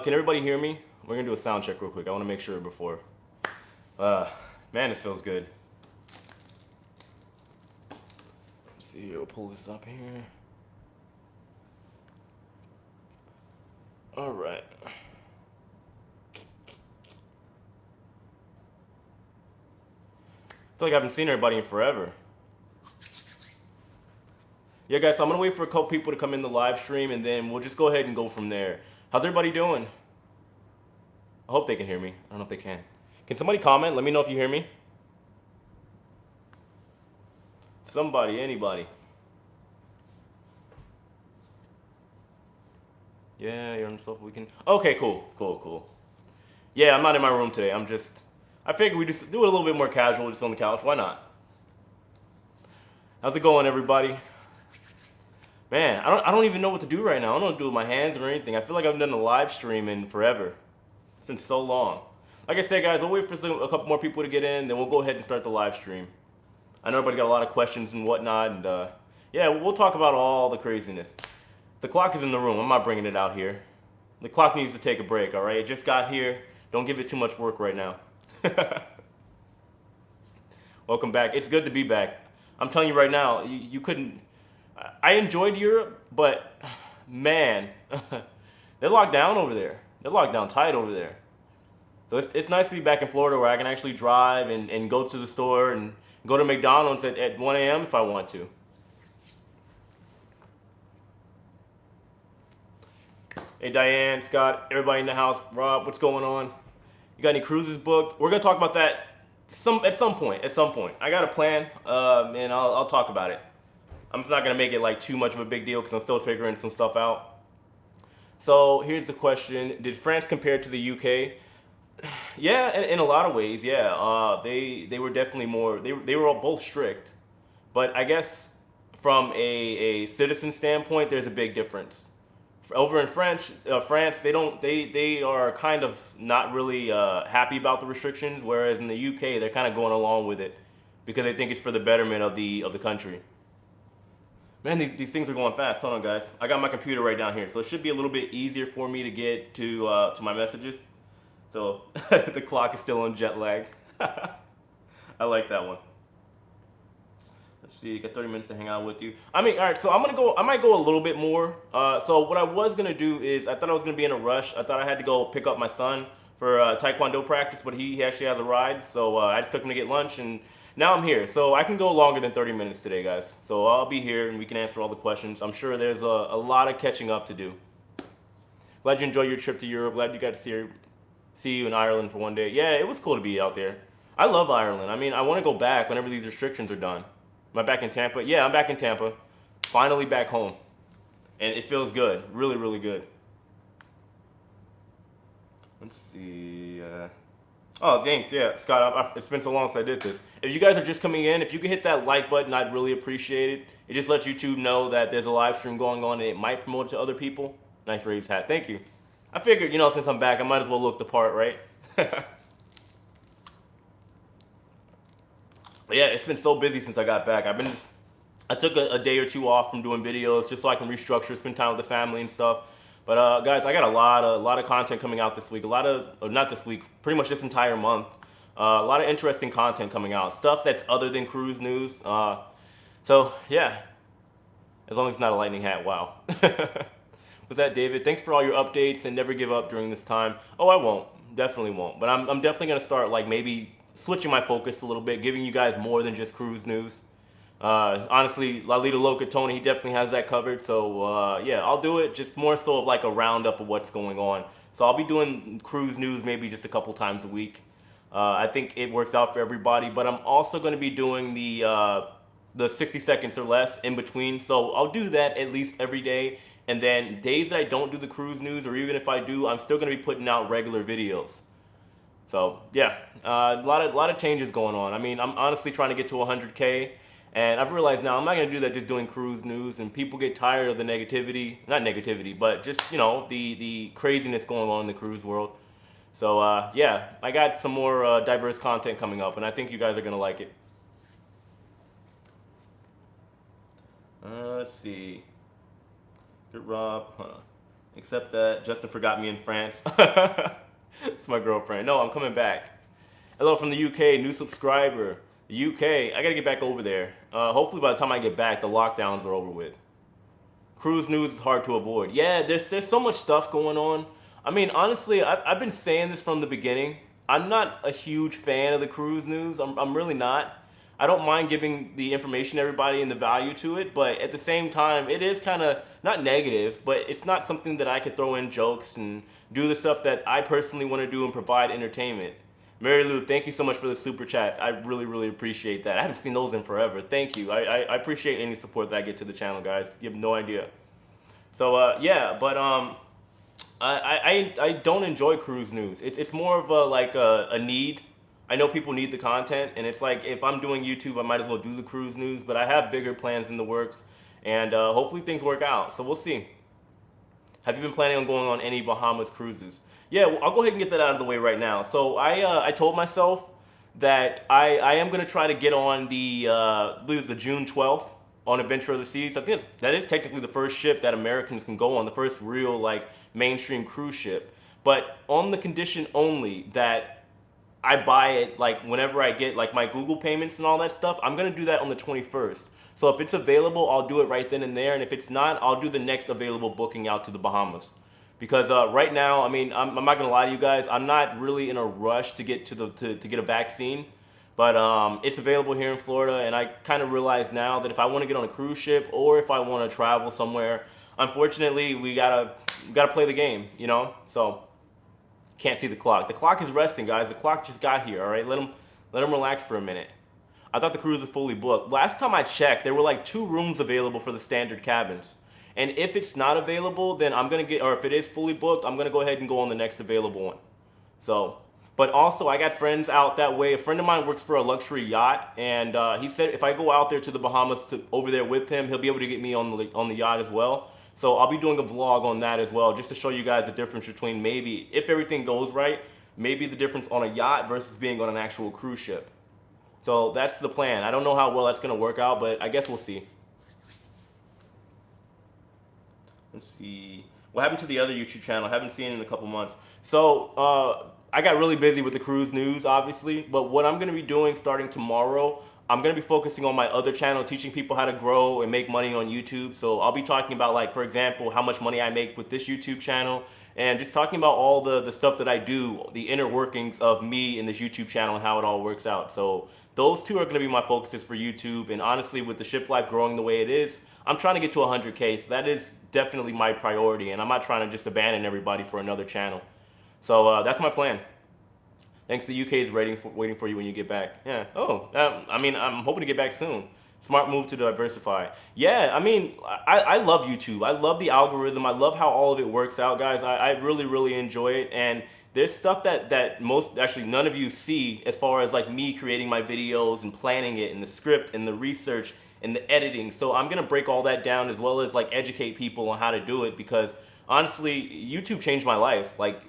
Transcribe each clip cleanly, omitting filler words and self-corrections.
Can everybody hear me? We're gonna do a sound check real quick. I want to make sure before. Man, this feels good. Let's see. We'll pull this up here. All right. I feel like I haven't seen everybody in forever. Yeah, guys. So I'm gonna wait for a couple people to come in the live stream, and then we'll just go ahead and go from there. How's everybody doing? I hope they can hear me. I don't know if they can. Can somebody comment? Let me know if you hear me. Somebody, anybody. Yeah, you're on the sofa. We can. Okay, cool. Yeah, I'm not in my room today. I figured we just do it a little bit more casual, just on the couch. Why not? How's it going, everybody? Man, I don't even know what to do right now. I don't know what to do with my hands or anything. I feel like I haven't done a live stream in forever. It's been so long. Like I said, guys, we'll wait for a couple more people to get in, then we'll go ahead and start the live stream. I know everybody's got a lot of questions and whatnot, and yeah, we'll talk about all the craziness. The clock is in the room. I'm not bringing it out here. The clock needs to take a break, all right? It just got here. Don't give it too much work right now. Welcome back. It's good to be back. I'm telling you right now, you couldn't. I enjoyed Europe, but man, they're locked down over there. They're locked down tight over there. So it's nice to be back in Florida where I can actually drive and go to the store and go to McDonald's at 1 a.m. if I want to. Hey, Diane, Scott, everybody in the house. Rob, what's going on? You got any cruises booked? We're going to talk about that at some point. I got a plan, and I'll talk about it. I'm just not going to make it like too much of a big deal because I'm still figuring some stuff out. So here's the question. Did France compare to the UK? Yeah, in a lot of ways, yeah. They were definitely more. They were all both strict, but I guess from a citizen standpoint, there's a big difference. Over in France, they are kind of not really happy about the restrictions, whereas in the UK, they're kind of going along with it because they think it's for the betterment of the country. Man, these things are going fast. Hold on, guys. I got my computer right down here, so it should be a little bit easier for me to get to my messages. So the clock is still on jet lag. I like that one. Let's see, you got 30 minutes to hang out with you. I mean, all right, so I might go a little bit more. So what I was gonna do is, I thought I was gonna be in a rush. I thought I had to go pick up my son for Taekwondo practice, but he actually has a ride. So I just took him to get lunch, and now I'm here. So I can go longer than 30 minutes today, guys. So I'll be here, and we can answer all the questions. I'm sure there's a lot of catching up to do. Glad you enjoyed your trip to Europe. Glad you got to see you in Ireland for one day. Yeah, it was cool to be out there. I love Ireland. I mean, I want to go back whenever these restrictions are done. Am I back in Tampa? Yeah, I'm back in Tampa. Finally back home. And it feels good. Really, really good. Let's see. Oh, thanks. Yeah, Scott, it's been so long since I did this. If you guys are just coming in, if you could hit that like button, I'd really appreciate it. It just lets YouTube know that there's a live stream going on and it might promote it to other people. Nice raised hat. Thank you. I figured, since I'm back, I might as well look the part, right? Yeah, it's been so busy since I got back. I took a day or two off from doing videos just so I can restructure, spend time with the family and stuff. But guys, I got a lot of content coming out this week. Or not this week, pretty much this entire month. A lot of interesting content coming out. Stuff that's other than cruise news. So yeah, as long as it's not a lightning hat. Wow. With that, David, thanks for all your updates and never give up during this time. Oh, I won't. Definitely won't. But I'm definitely gonna start like maybe switching my focus a little bit, giving you guys more than just cruise news. Honestly, Lalita Loca Tony, he definitely has that covered. So yeah, I'll do it just more so of like a roundup of what's going on. So I'll be doing cruise news maybe just a couple times a week. I think it works out for everybody. But I'm also going to be doing the 60 seconds or less in between. So I'll do that at least every day. And then days that I don't do the cruise news, or even if I do, I'm still going to be putting out regular videos. So yeah, a lot of changes going on. I mean, I'm honestly trying to get to 100K, and I've realized now I'm not gonna do that just doing cruise news, and people get tired of the negativity, not negativity, but just the craziness going on in the cruise world. So yeah, I got some more diverse content coming up, and I think you guys are gonna like it. Let's see. Good Rob, huh? Except that Justin forgot me in France. It's my girlfriend. No, I'm coming back. Hello from the UK, new subscriber. The UK, I gotta get back over there. Hopefully by the time I get back, the lockdowns are over with. Cruise news is hard to avoid. Yeah, there's so much stuff going on. I mean, honestly, I've been saying this from the beginning. I'm not a huge fan of the cruise news. I'm really not. I don't mind giving the information to everybody and the value to it, but at the same time, it is kind of not negative, but it's not something that I could throw in jokes and do the stuff that I personally want to do and provide entertainment. Mary Lou, thank you so much for the super chat. I really, really appreciate that. I haven't seen those in forever. Thank you. I appreciate any support that I get to the channel, guys. You have no idea. So yeah, but I don't enjoy cruise news. It's more of a need. I know people need the content, and it's like if I'm doing YouTube, I might as well do the cruise news. But I have bigger plans in the works, and hopefully things work out. So we'll see. Have you been planning on going on any Bahamas cruises? Yeah, well, I'll go ahead and get that out of the way right now. So I told myself that I am gonna try to get on the I believe it's the June 12th on Adventure of the Seas. I think that is technically the first ship that Americans can go on, the first real like mainstream cruise ship. But on the condition only that I buy it like whenever I get like my Google payments and all that stuff. I'm gonna do that on the 21st. So if it's available, I'll do it right then and there. And if it's not, I'll do the next available booking out to the Bahamas. Because right now, I mean, I'm not gonna lie to you guys. I'm not really in a rush to get to get a vaccine, but it's available here in Florida. And I kind of realize now that if I want to get on a cruise ship or if I want to travel somewhere, unfortunately, we gotta play the game, you know. So can't see the clock. The clock is resting, guys. The clock just got here. All right, let them relax for a minute. I thought the cruise was fully booked. Last time I checked, there were like 2 rooms available for the standard cabins. And if it's not available, then I'm gonna get, or if it is fully booked, I'm gonna go ahead and go on the next available one. So, but also I got friends out that way. A friend of mine works for a luxury yacht, and he said if I go out there to the Bahamas over there with him, he'll be able to get me on the yacht as well. So I'll be doing a vlog on that as well, just to show you guys the difference between maybe, if everything goes right, maybe the difference on a yacht versus being on an actual cruise ship. So that's the plan. I don't know how well that's going to work out, but I guess we'll see. Let's see. What happened to the other YouTube channel? I haven't seen it in a couple months. So I got really busy with the cruise news, obviously. But what I'm going to be doing starting tomorrow, I'm going to be focusing on my other channel, teaching people how to grow and make money on YouTube. So I'll be talking about, like, for example, how much money I make with this YouTube channel. And just talking about all the stuff that I do, the inner workings of me and this YouTube channel and how it all works out. So those 2 are going to be my focuses for YouTube. And honestly, with the Shiplife growing the way it is, I'm trying to get to 100K. So that is definitely my priority. And I'm not trying to just abandon everybody for another channel. So that's my plan. Thanks. The UK is waiting for you when you get back. Yeah. Oh, I mean, I'm hoping to get back soon. Smart move to diversify. Yeah, I mean, I love YouTube. I love the algorithm. I love how all of it works out, guys. I really, really enjoy it. And there's stuff that actually none of you see as far as like me creating my videos and planning it and the script and the research and the editing. So I'm going to break all that down as well as like educate people on how to do it, because honestly, YouTube changed my life. Like,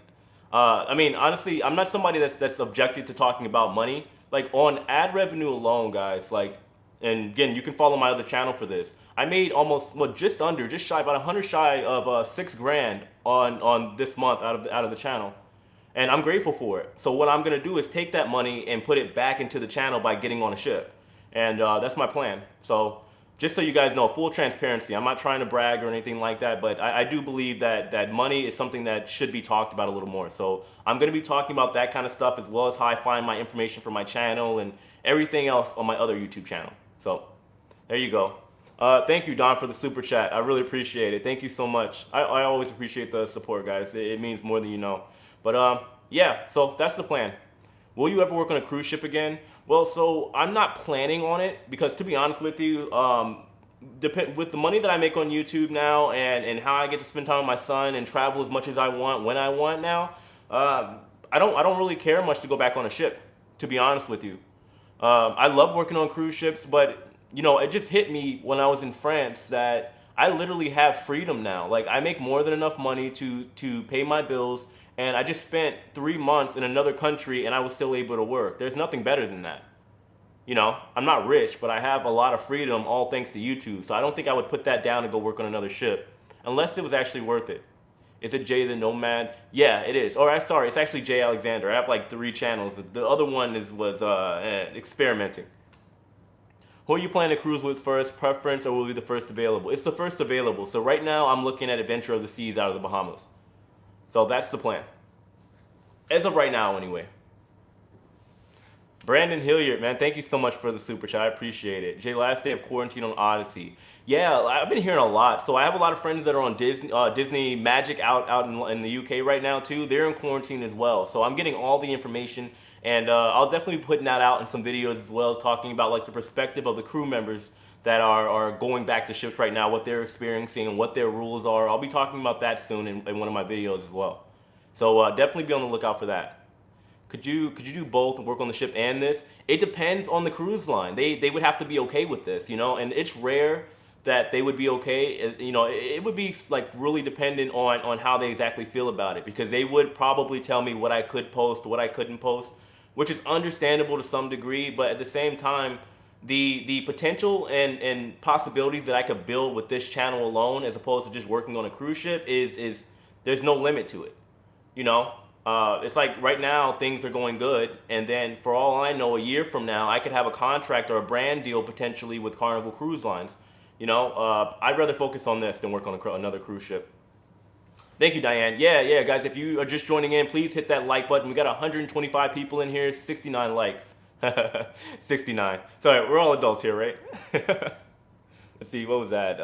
I mean, honestly, I'm not somebody that's objected to talking about money. Like on ad revenue alone, guys, like, and again, you can follow my other channel for this. I made almost, well, just shy, about 100 shy of 6 grand on this month out of the channel. And I'm grateful for it. So what I'm gonna do is take that money and put it back into the channel by getting on a ship. And that's my plan. So just so you guys know, full transparency, I'm not trying to brag or anything like that, but I do believe that money is something that should be talked about a little more. So I'm going to be talking about that kind of stuff as well as how I find my information for my channel and everything else on my other YouTube channel. So there you go. Thank you, Don, for the super chat. I really appreciate it. Thank you so much. I always appreciate the support, guys. It means more than you know. But yeah, so that's the plan. Will you ever work on a cruise ship again? Well, so I'm not planning on it because, to be honest with you, with the money that I make on YouTube now and how I get to spend time with my son and travel as much as I want when I want now, I don't really care much to go back on a ship, to be honest with you. I love working on cruise ships, but you know, it just hit me when I was in France that I literally have freedom now. Like, I make more than enough money to pay my bills, and I just spent 3 months in another country and I was still able to work. There's nothing better than that. You know, I'm not rich, but I have a lot of freedom, all thanks to YouTube. So I don't think I would put that down and go work on another ship unless it was actually worth it. Is it Jay the Nomad? Yeah, it is. Or sorry, it's actually Jay Alexander. I have like 3 channels. The other one was experimenting. Who are you planning to cruise with first? Preference, or will be the first available? It's the first available. So right now I'm looking at Adventure of the Seas out of the Bahamas. So that's the plan. As of right now, anyway. Brandon Hilliard, man, thank you so much for the super chat. I appreciate it. Jay, last day of quarantine on Odyssey. Yeah, I've been hearing a lot. So I have a lot of friends that are on Disney Magic out in the UK right now too. They're in quarantine as well. So I'm getting all the information, and I'll definitely be putting that out in some videos as well, talking about like the perspective of the crew members that are going back to ships right now, what they're experiencing and what their rules are. I'll be talking about that soon in one of my videos as well. So definitely be on the lookout for that. Could you do both, work on the ship and this? It depends on the cruise line. They would have to be okay with this, you know, and it's rare that they would be okay. You know, it would be like really dependent on how they exactly feel about it, because they would probably tell me what I could post, what I couldn't post, which is understandable to some degree, but at the same time, the potential and possibilities that I could build with this channel alone, as opposed to just working on a cruise ship, is there's no limit to it, you know. It's like right now things are going good, and then for all I know, a year from now I could have a contract or a brand deal potentially with Carnival Cruise Lines. You know, I'd rather focus on this than work on another cruise ship. Thank you, Diane. Yeah, guys, if you are just joining in, please hit that like button. We got 125 people in here, 69 likes. 69. Sorry, we're all adults here, right? Let's see, what was that?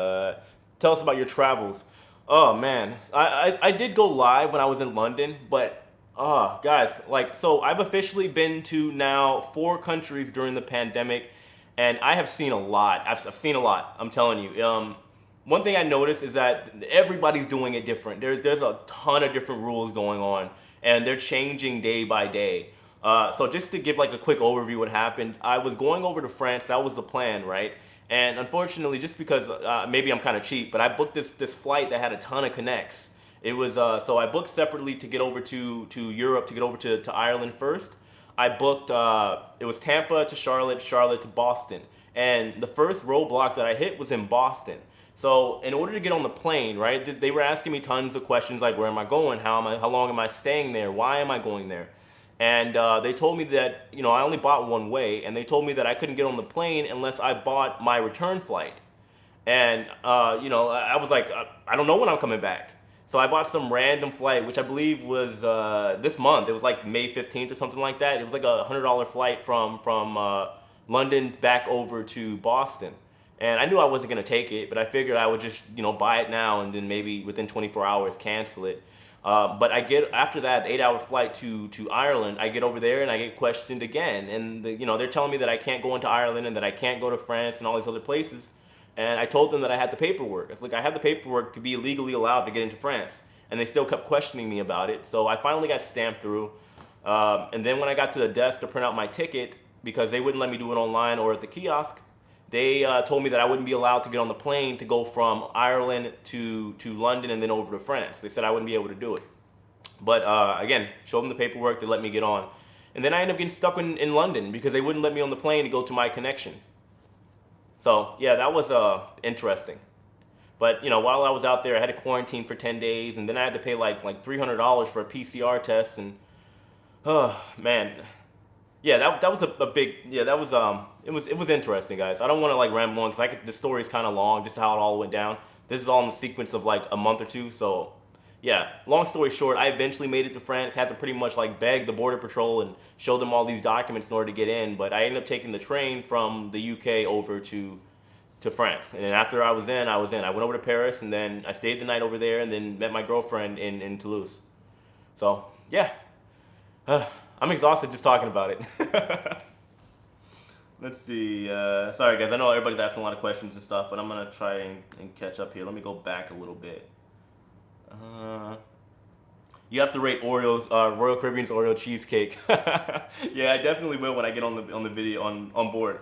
Tell us about your travels. Oh man, I did go live when I was in London, but guys, like, so I've officially been to now 4 countries during the pandemic, and I have seen a lot. I've seen a lot, I'm telling you. One thing I noticed is that everybody's doing it different. There's a ton of different rules going on, and they're changing day by day. So just to give like a quick overview what happened, I was going over to France. That was the plan, right? And unfortunately, just because maybe I'm kind of cheap, but I booked this flight that had a ton of connects. It was so I booked separately to get over to Europe, to get over to Ireland first. I booked it was Tampa to Charlotte, Charlotte to Boston, and the first roadblock that I hit was in Boston. So in order to get on the plane, right, they were asking me tons of questions like, where am I going? How long am I staying there? Why am I going there? And they told me that, you know, I only bought one way, and they told me that I couldn't get on the plane unless I bought my return flight. And you know, I was like, I don't know when I'm coming back. So I bought some random flight, which I believe was this month. It was like May 15th or something like that. It was like a $100 flight from London back over to Boston. And I knew I wasn't gonna take it, but I figured I would just, you know, buy it now and then maybe within 24 hours cancel it. But I get, after that 8-hour flight to Ireland, I get over there and I get questioned again. And you know, they're telling me that I can't go into Ireland and that I can't go to France and all these other places. And I told them that I had the paperwork. It's like, I have the paperwork to be legally allowed to get into France. And they still kept questioning me about it. So I finally got stamped through. And then when I got to the desk to print out my ticket, because they wouldn't let me do it online or at the kiosk, they told me that I wouldn't be allowed to get on the plane to go from Ireland to London and then over to France. They said I wouldn't be able to do it. But again, showed them the paperwork, they let me get on. And then I ended up getting stuck in London because they wouldn't let me on the plane to go to my connection. So yeah, that was interesting. But you know, while I was out there, I had to quarantine for 10 days, and then I had to pay like $300 for a PCR test, and oh man, yeah, that was a big, yeah, that was it was interesting, guys. I don't want to like ramble on because the story's kind of long, just how it all went down. This is all in the sequence of like a month or two, so. Yeah, long story short, I eventually made it to France, had to pretty much like beg the border patrol and show them all these documents in order to get in, but I ended up taking the train from the UK over to France. And after I was in. I went over to Paris, and then I stayed the night over there, and then met my girlfriend in Toulouse. So, yeah. I'm exhausted just talking about it. Let's see. Sorry, guys. I know everybody's asking a lot of questions and stuff, but I'm going to try and catch up here. Let me go back a little bit. You have to rate Oreo's Royal Caribbean's Oreo cheesecake. Yeah, I definitely will when I get on the video on board.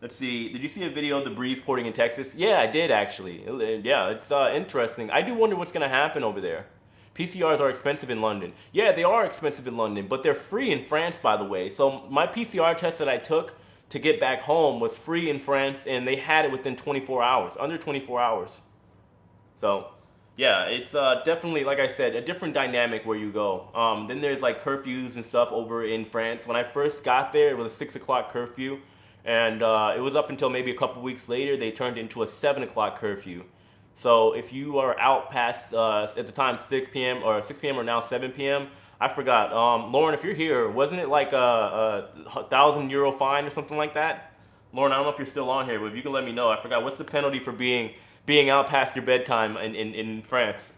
Let's see. Did you see a video of the breeze porting in Texas? Yeah, I did actually. Yeah, it's interesting. I do wonder what's gonna happen over there. PCRs are expensive in London. Yeah, they are expensive in London, but they're free in France, by the way. So my PCR test that I took to get back home was free in France, and they had it within 24 hours, under 24 hours. So. Yeah, it's definitely, like I said, a different dynamic where you go. Then there's like curfews and stuff over in France. When I first got there, it was a 6 o'clock curfew, and it was up until maybe a couple weeks later they turned it into a 7 o'clock curfew. So if you are out past at the time 6 p.m. or 6 p.m. or now 7 p.m., I forgot. Lauren, if you're here, wasn't it like a €1,000 fine or something like that? Lauren, I don't know if you're still on here, but if you can let me know, I forgot. What's the penalty for being out past your bedtime in France?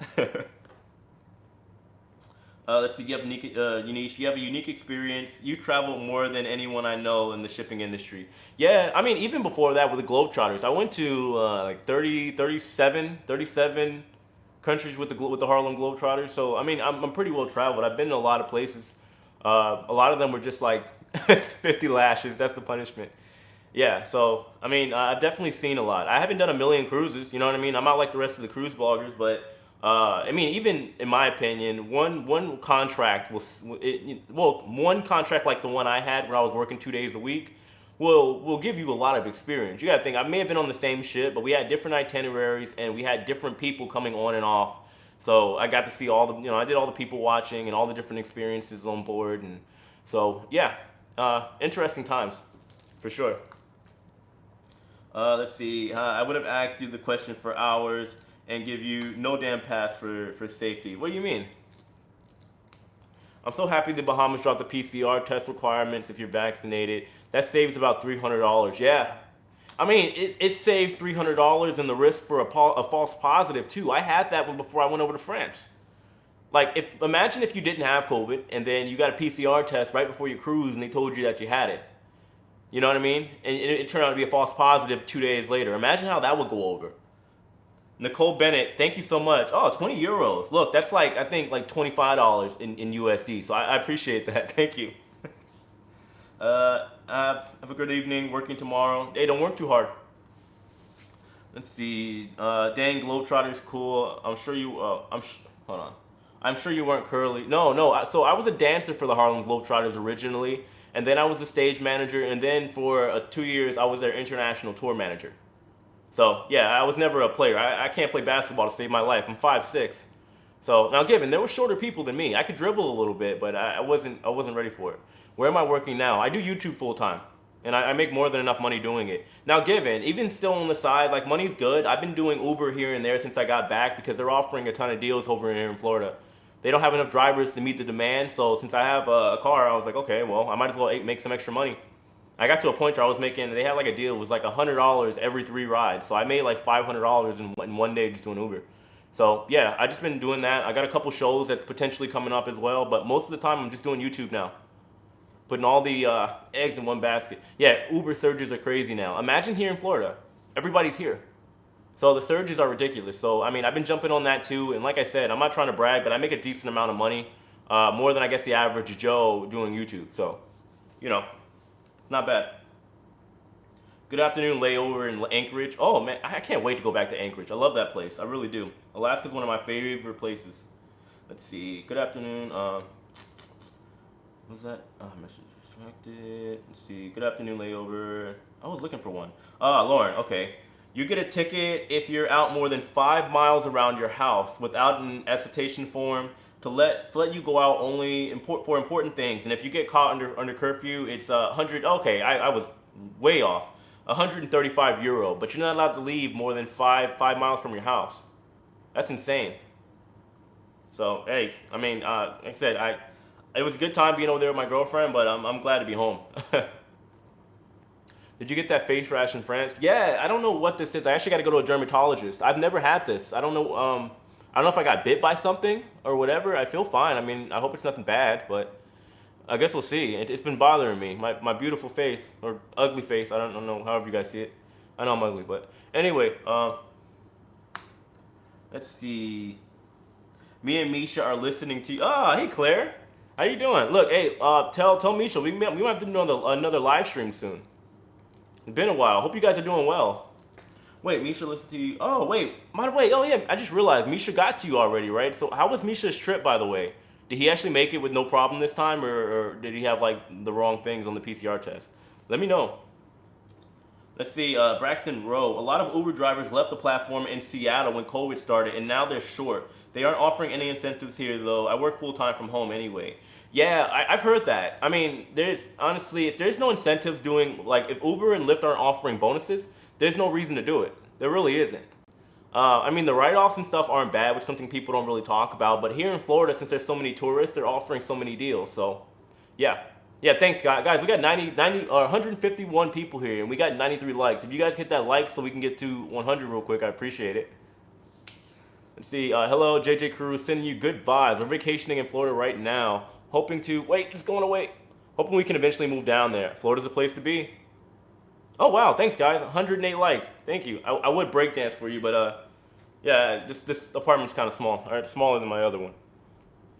Let's see. You have you have a unique experience. You travel more than anyone I know in the shipping industry. Yeah, I mean, even before that with the Globetrotters, I went to like 30, 37 countries with with the Harlem Globetrotters. So I mean, I'm pretty well traveled. I've been to a lot of places. A lot of them were just like 50 lashes. That's the punishment. Yeah, so I mean, I've definitely seen a lot. I haven't done a million cruises, you know what I mean? I'm not like the rest of the cruise bloggers, but I mean, even in my opinion, one contract one contract like the one I had where I was working 2 days a week will give you a lot of experience. You got to think I may have been on the same ship, but we had different itineraries and we had different people coming on and off. So I got to see all the, I did all the people watching and all the different experiences on board, and so yeah, interesting times for sure. Let's see. I would have asked you the question for hours and give you no damn pass for safety. What do you mean? I'm so happy the Bahamas dropped the PCR test requirements if you're vaccinated. That saves about $300. Yeah. I mean, it saves $300 in the risk for a false positive, too. I had that one before I went over to France. Like, imagine if you didn't have COVID and then you got a PCR test right before your cruise and they told you that you had it. You know what I mean? And it turned out to be a false positive 2 days later. Imagine how that would go over. Nicole Bennett, thank you so much. Oh, 20 euros. Look, that's like, I think, like $25 in USD. So I appreciate that. Thank you. Have a good evening. Working tomorrow. Hey, don't work too hard. Let's see. Dang, Globetrotter's cool. I'm sure you, hold on. I'm sure you weren't curly. No, no. So I was a dancer for the Harlem Globetrotters originally. And then I was the stage manager. And then for 2 years, I was their international tour manager. So yeah, I was never a player. I can't play basketball to save my life. I'm 5'6". So now, given there were shorter people than me, I could dribble a little bit, but I wasn't ready for it. Where am I working now? I do YouTube full time, and I make more than enough money doing it. Now, given even still on the side, like money's good. I've been doing Uber here and there since I got back because they're offering a ton of deals over here in Florida. They don't have enough drivers to meet the demand, so since I have a car, I was like, okay, well, I might as well make some extra money. I got to a point where I was making, they had like a deal, it was like $100 every 3 rides. So I made like $500 in one day just doing Uber. So yeah, I just been doing that. I got a couple shows that's potentially coming up as well, but most of the time I'm just doing YouTube now. Putting all the eggs in one basket. Yeah, Uber surges are crazy now. Imagine here in Florida, everybody's here. So the surges are ridiculous. So I mean, I've been jumping on that too. And like I said, I'm not trying to brag, but I make a decent amount of money. More than I guess the average Joe doing YouTube. So, you know. Not bad. Good afternoon, layover in Anchorage. Oh man, I can't wait to go back to Anchorage. I love that place. I really do. Alaska's one of my favorite places. Let's see. Good afternoon. What's that? Message distracted. Let's see. Good afternoon, layover. I was looking for one. Lauren. Okay. You get a ticket if you're out more than 5 miles around your house without an attestation form to let you go out only for important things. And if you get caught under curfew, it's 100. Okay, I was way off. €135, but you're not allowed to leave more than 5 miles from your house. That's insane. So hey, I mean, like I said, it was a good time being over there with my girlfriend, but I'm glad to be home. Did you get that face rash in France? Yeah, I don't know what this is. I actually got to go to a dermatologist. I've never had this. I don't know. I don't know if I got bit by something or whatever. I feel fine. I mean, I hope it's nothing bad, but I guess we'll see. It's been bothering me. My beautiful face, or ugly face. I don't know, however you guys see it. I know I'm ugly, but anyway, let's see. Me and Misha are listening to you. Hey Claire. How you doing? Look, hey, tell Misha we might have to do another live stream soon. It's been a while. Hope you guys are doing well. Wait, Misha listened to you. Oh, wait. By the way, oh yeah, I just realized Misha got to you already, right? So how was Misha's trip, by the way? Did he actually make it with no problem this time, or did he have like the wrong things on the PCR test? Let me know. Let's see, Braxton Rowe. A lot of Uber drivers left the platform in Seattle when COVID started, and now they're short. They aren't offering any incentives here, though. I work full time from home anyway. Yeah, I've heard that. I mean, there's honestly, if there's no incentives doing, like, if Uber and Lyft aren't offering bonuses, there's no reason to do it. There really isn't. I mean, the write-offs and stuff aren't bad, which is something people don't really talk about. But here in Florida, since there's so many tourists, they're offering so many deals. So, yeah. Yeah, thanks, guys. Guys, we got 151 people here, and we got 93 likes. If you guys hit that like so we can get to 100 real quick, I appreciate it. Let's see. Hello, JJ Cruz, sending you good vibes. We're vacationing in Florida right now, hoping to... Wait, it's going away. Hoping we can eventually move down there. Florida's a place to be. Oh, wow. Thanks, guys. 108 likes. Thank you. I would breakdance for you, but, yeah, this apartment's kind of small. All right, smaller than my other one.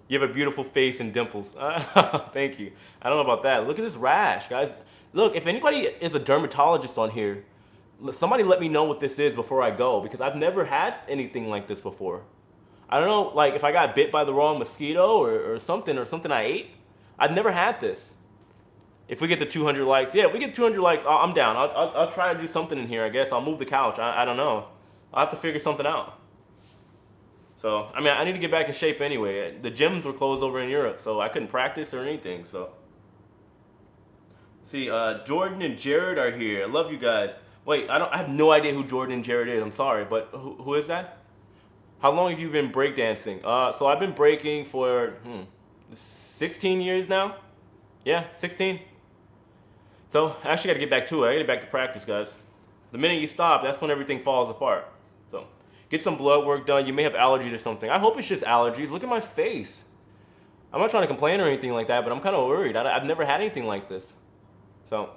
You have a beautiful face and dimples. Thank you. I don't know about that. Look at this rash, guys. Look, if anybody is a dermatologist on here, somebody let me know what this is before I go, because I've never had anything like this before. I don't know, like, if I got bit by the wrong mosquito or something I ate. I've never had this. If we get the 200 likes, yeah, if we get 200 likes, I'm down. I'll try to do something in here, I guess. I'll move the couch. I don't know. I'll have to figure something out. So, I mean, I need to get back in shape anyway. The gyms were closed over in Europe, so I couldn't practice or anything, so. See, Jordan and Jared are here. I love you guys. Wait, I have no idea who Jordan and Jared is. I'm sorry, but who is that? How long have you been breakdancing? So I've been breaking for 16 years now. Yeah, 16. So I actually got to get back to it. I got to get back to practice, guys. The minute you stop, that's when everything falls apart. So get some blood work done. You may have allergies or something. I hope it's just allergies. Look at my face. I'm not trying to complain or anything like that, but I'm kind of worried. I've never had anything like this. So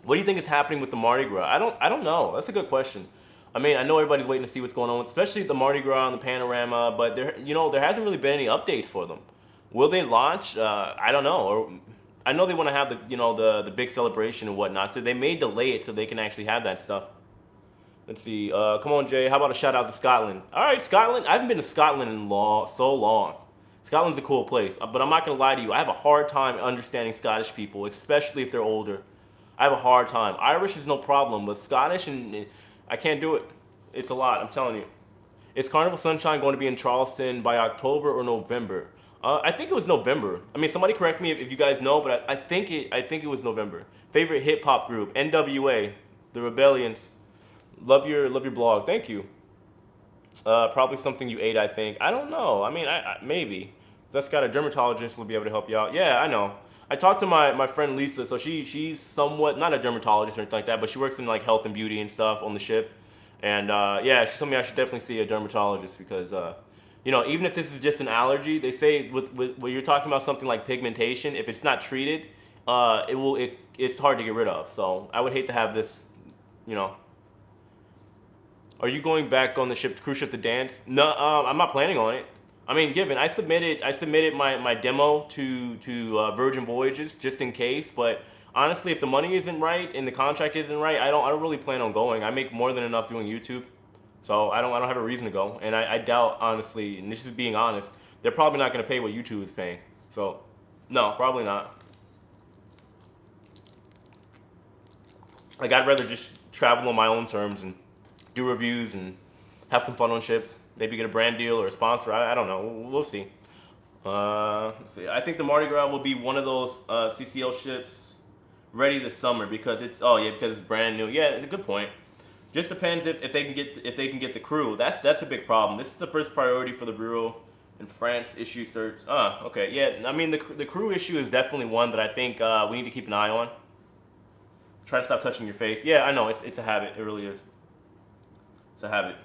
what do you think is happening with the Mardi Gras? I don't know. That's a good question. I mean, I know everybody's waiting to see what's going on, especially the Mardi Gras and the Panorama, but there hasn't really been any updates for them. Will they launch? I don't know. Or I know they want to have the big celebration and whatnot, so they may delay it so they can actually have that stuff. Let's see. Come on, Jay. How about a shout out to Scotland? All right, Scotland. I haven't been to Scotland in so long. Scotland's a cool place, but I'm not gonna lie to you. I have a hard time understanding Scottish people, especially if they're older. I have a hard time. Irish is no problem, but Scottish and I can't do it. It's a lot. I'm telling you. Is Carnival Sunshine going to be in Charleston by October or November? I think it was November. I mean, somebody correct me if you guys know, but I think it was November. Favorite hip hop group, NWA, The Rebellions. Love your blog. Thank you. Probably something you ate, I think. I don't know. I mean, maybe. That's got a dermatologist will be able to help you out. Yeah, I know. I talked to my friend Lisa, so she's somewhat not a dermatologist or anything like that, but she works in like health and beauty and stuff on the ship. And yeah, she told me I should definitely see a dermatologist because even if this is just an allergy, they say with when you're talking about something like pigmentation, if it's not treated, it's hard to get rid of. So I would hate to have this, Are you going back on the cruise ship to dance? No, I'm not planning on it. I mean, I submitted my demo to Virgin Voyages just in case. But honestly, if the money isn't right and the contract isn't right, I don't really plan on going. I make more than enough doing YouTube, so I don't have a reason to go. And I doubt, honestly, and this is being honest, they're probably not going to pay what YouTube is paying. So no, probably not. Like I'd rather just travel on my own terms and do reviews and have some fun on ships. Maybe get a brand deal or a sponsor. I don't know. We'll see. Let's see. I think the Mardi Gras will be one of those CCL ships ready this summer because it's brand new. Yeah, good point. Just depends if they can get the crew. That's a big problem. This is the first priority for the Bureau in France issue certs. Okay. Yeah. I mean the crew issue is definitely one that I think we need to keep an eye on. Try to stop touching your face. Yeah, I know. It's a habit. It really is. It's a habit.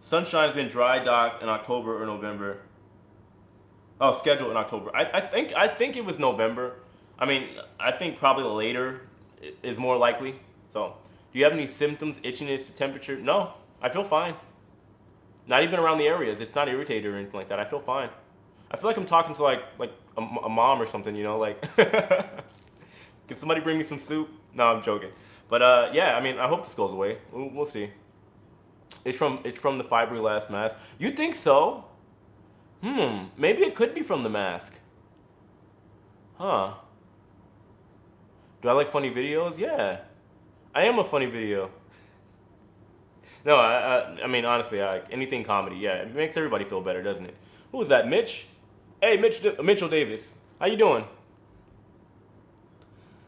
Sunshine's been dry docked in October or November. Oh, scheduled in October. I think it was November. I mean, I think probably later is more likely. So, do you have any symptoms, itchiness, temperature? No, I feel fine. Not even around the areas. It's not irritated or anything like that. I feel fine. I feel like I'm talking to like a mom or something. Like, can somebody bring me some soup? No, I'm joking. But yeah, I mean, I hope this goes away. We'll see. It's from the fiberglass mask. You think so? Maybe it could be from the mask. Huh. Do I like funny videos? Yeah. I am a funny video. No, I mean honestly, anything comedy, yeah, it makes everybody feel better, doesn't it? Who was that, Mitch? Hey, Mitchell Davis, how you doing?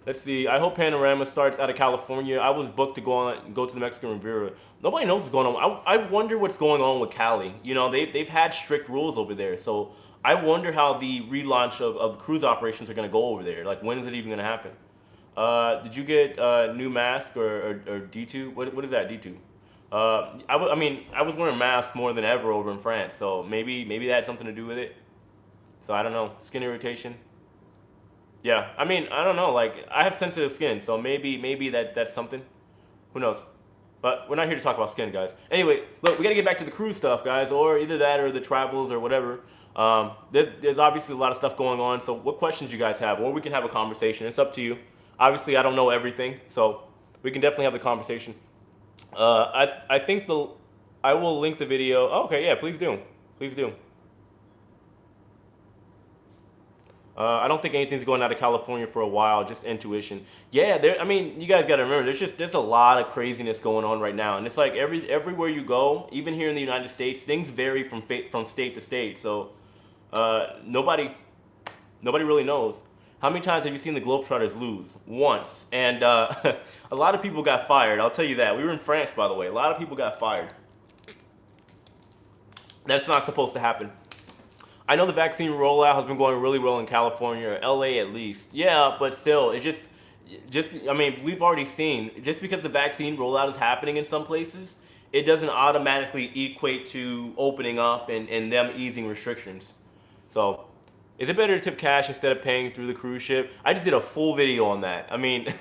Let's see. I hope Panorama starts out of California. I was booked to go to the Mexican Riviera. Nobody knows what's going on. I wonder what's going on with Cali. You know, they've had strict rules over there, so I wonder how the relaunch of cruise operations are going to go over there. Like, when is it even going to happen? Did you get new mask or D2? What is that, D2? I mean, I was wearing masks more than ever over in France, so maybe that had something to do with it. So I don't know. Skin irritation. Yeah, I mean, I don't know. Like, I have sensitive skin, so maybe that's something. Who knows? But we're not here to talk about skin, guys. Anyway, look, we gotta get back to the cruise stuff, guys, or either that or the travels or whatever. There's obviously a lot of stuff going on. So, what questions you guys have, or we can have a conversation. It's up to you. Obviously, I don't know everything, so we can definitely have the conversation. I think I will link the video. Oh, okay, yeah, please do, please do. I don't think anything's going out of California for a while. Just intuition. Yeah, there. I mean, you guys got to remember, there's a lot of craziness going on right now, and it's like everywhere you go, even here in the United States, things vary from state to state. So nobody really knows. How many times have you seen the Globetrotters lose? Once, and a lot of people got fired. I'll tell you that. We were in France, by the way. A lot of people got fired. That's not supposed to happen. I know the vaccine rollout has been going really well in California, or LA at least. Yeah, but still, it's just I mean, we've already seen, just because the vaccine rollout is happening in some places, it doesn't automatically equate to opening up and them easing restrictions. So, is it better to tip cash instead of paying through the cruise ship? I just did a full video on that. I mean,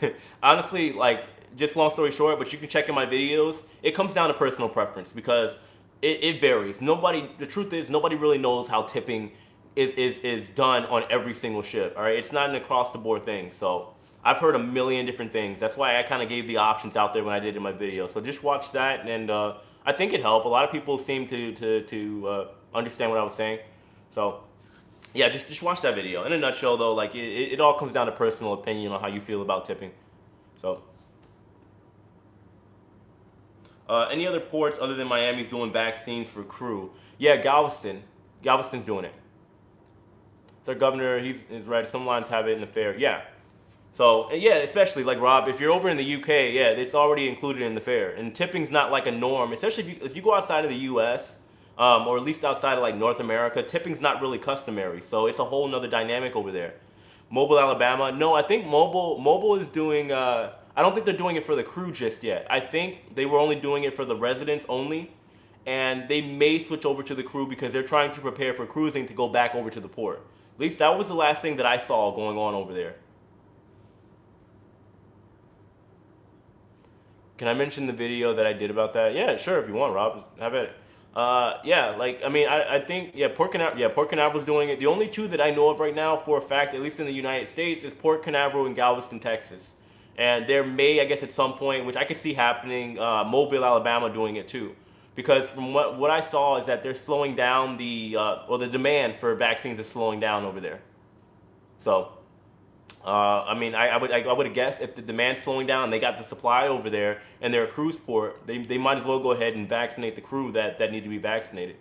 honestly, like, just long story short, but you can check in my videos. It comes down to personal preference because it varies. The truth is, nobody really knows how tipping is done on every single ship. All right, it's not an across the board thing. So I've heard a million different things. That's why I kind of gave the options out there when I did in my video. So just watch that, and I think it helped. A lot of people seem to understand what I was saying. So yeah, just watch that video. In a nutshell, though, like it all comes down to personal opinion on how you feel about tipping. So. Any other ports other than Miami's doing vaccines for crew? Yeah, Galveston. Galveston's doing it. Their governor, he's right. Some lines have it in the fare. Yeah. So, yeah, especially like Rob, if you're over in the UK, yeah, it's already included in the fare. And tipping's not like a norm, especially if you go outside of the US, or at least outside of like North America, tipping's not really customary. So it's a whole nother dynamic over there. Mobile, Alabama. No, I think Mobile is doing. I don't think they're doing it for the crew just yet. I think they were only doing it for the residents only, and they may switch over to the crew because they're trying to prepare for cruising to go back over to the port. At least that was the last thing that I saw going on over there. Can I mention the video that I did about that? Yeah, sure, if you want, Rob. Just have at it. Yeah, like, I mean, I think, yeah, Port Canaveral's doing it. The only two that I know of right now for a fact, at least in the United States, is Port Canaveral and Galveston, Texas. And there may, I guess, at some point, which I could see happening, Mobile, Alabama doing it too. Because from what I saw is that they're slowing down the demand for vaccines is slowing down over there. So, I mean, I would have guessed if the demand's slowing down and they got the supply over there and they're a cruise port, they might as well go ahead and vaccinate the crew that need to be vaccinated.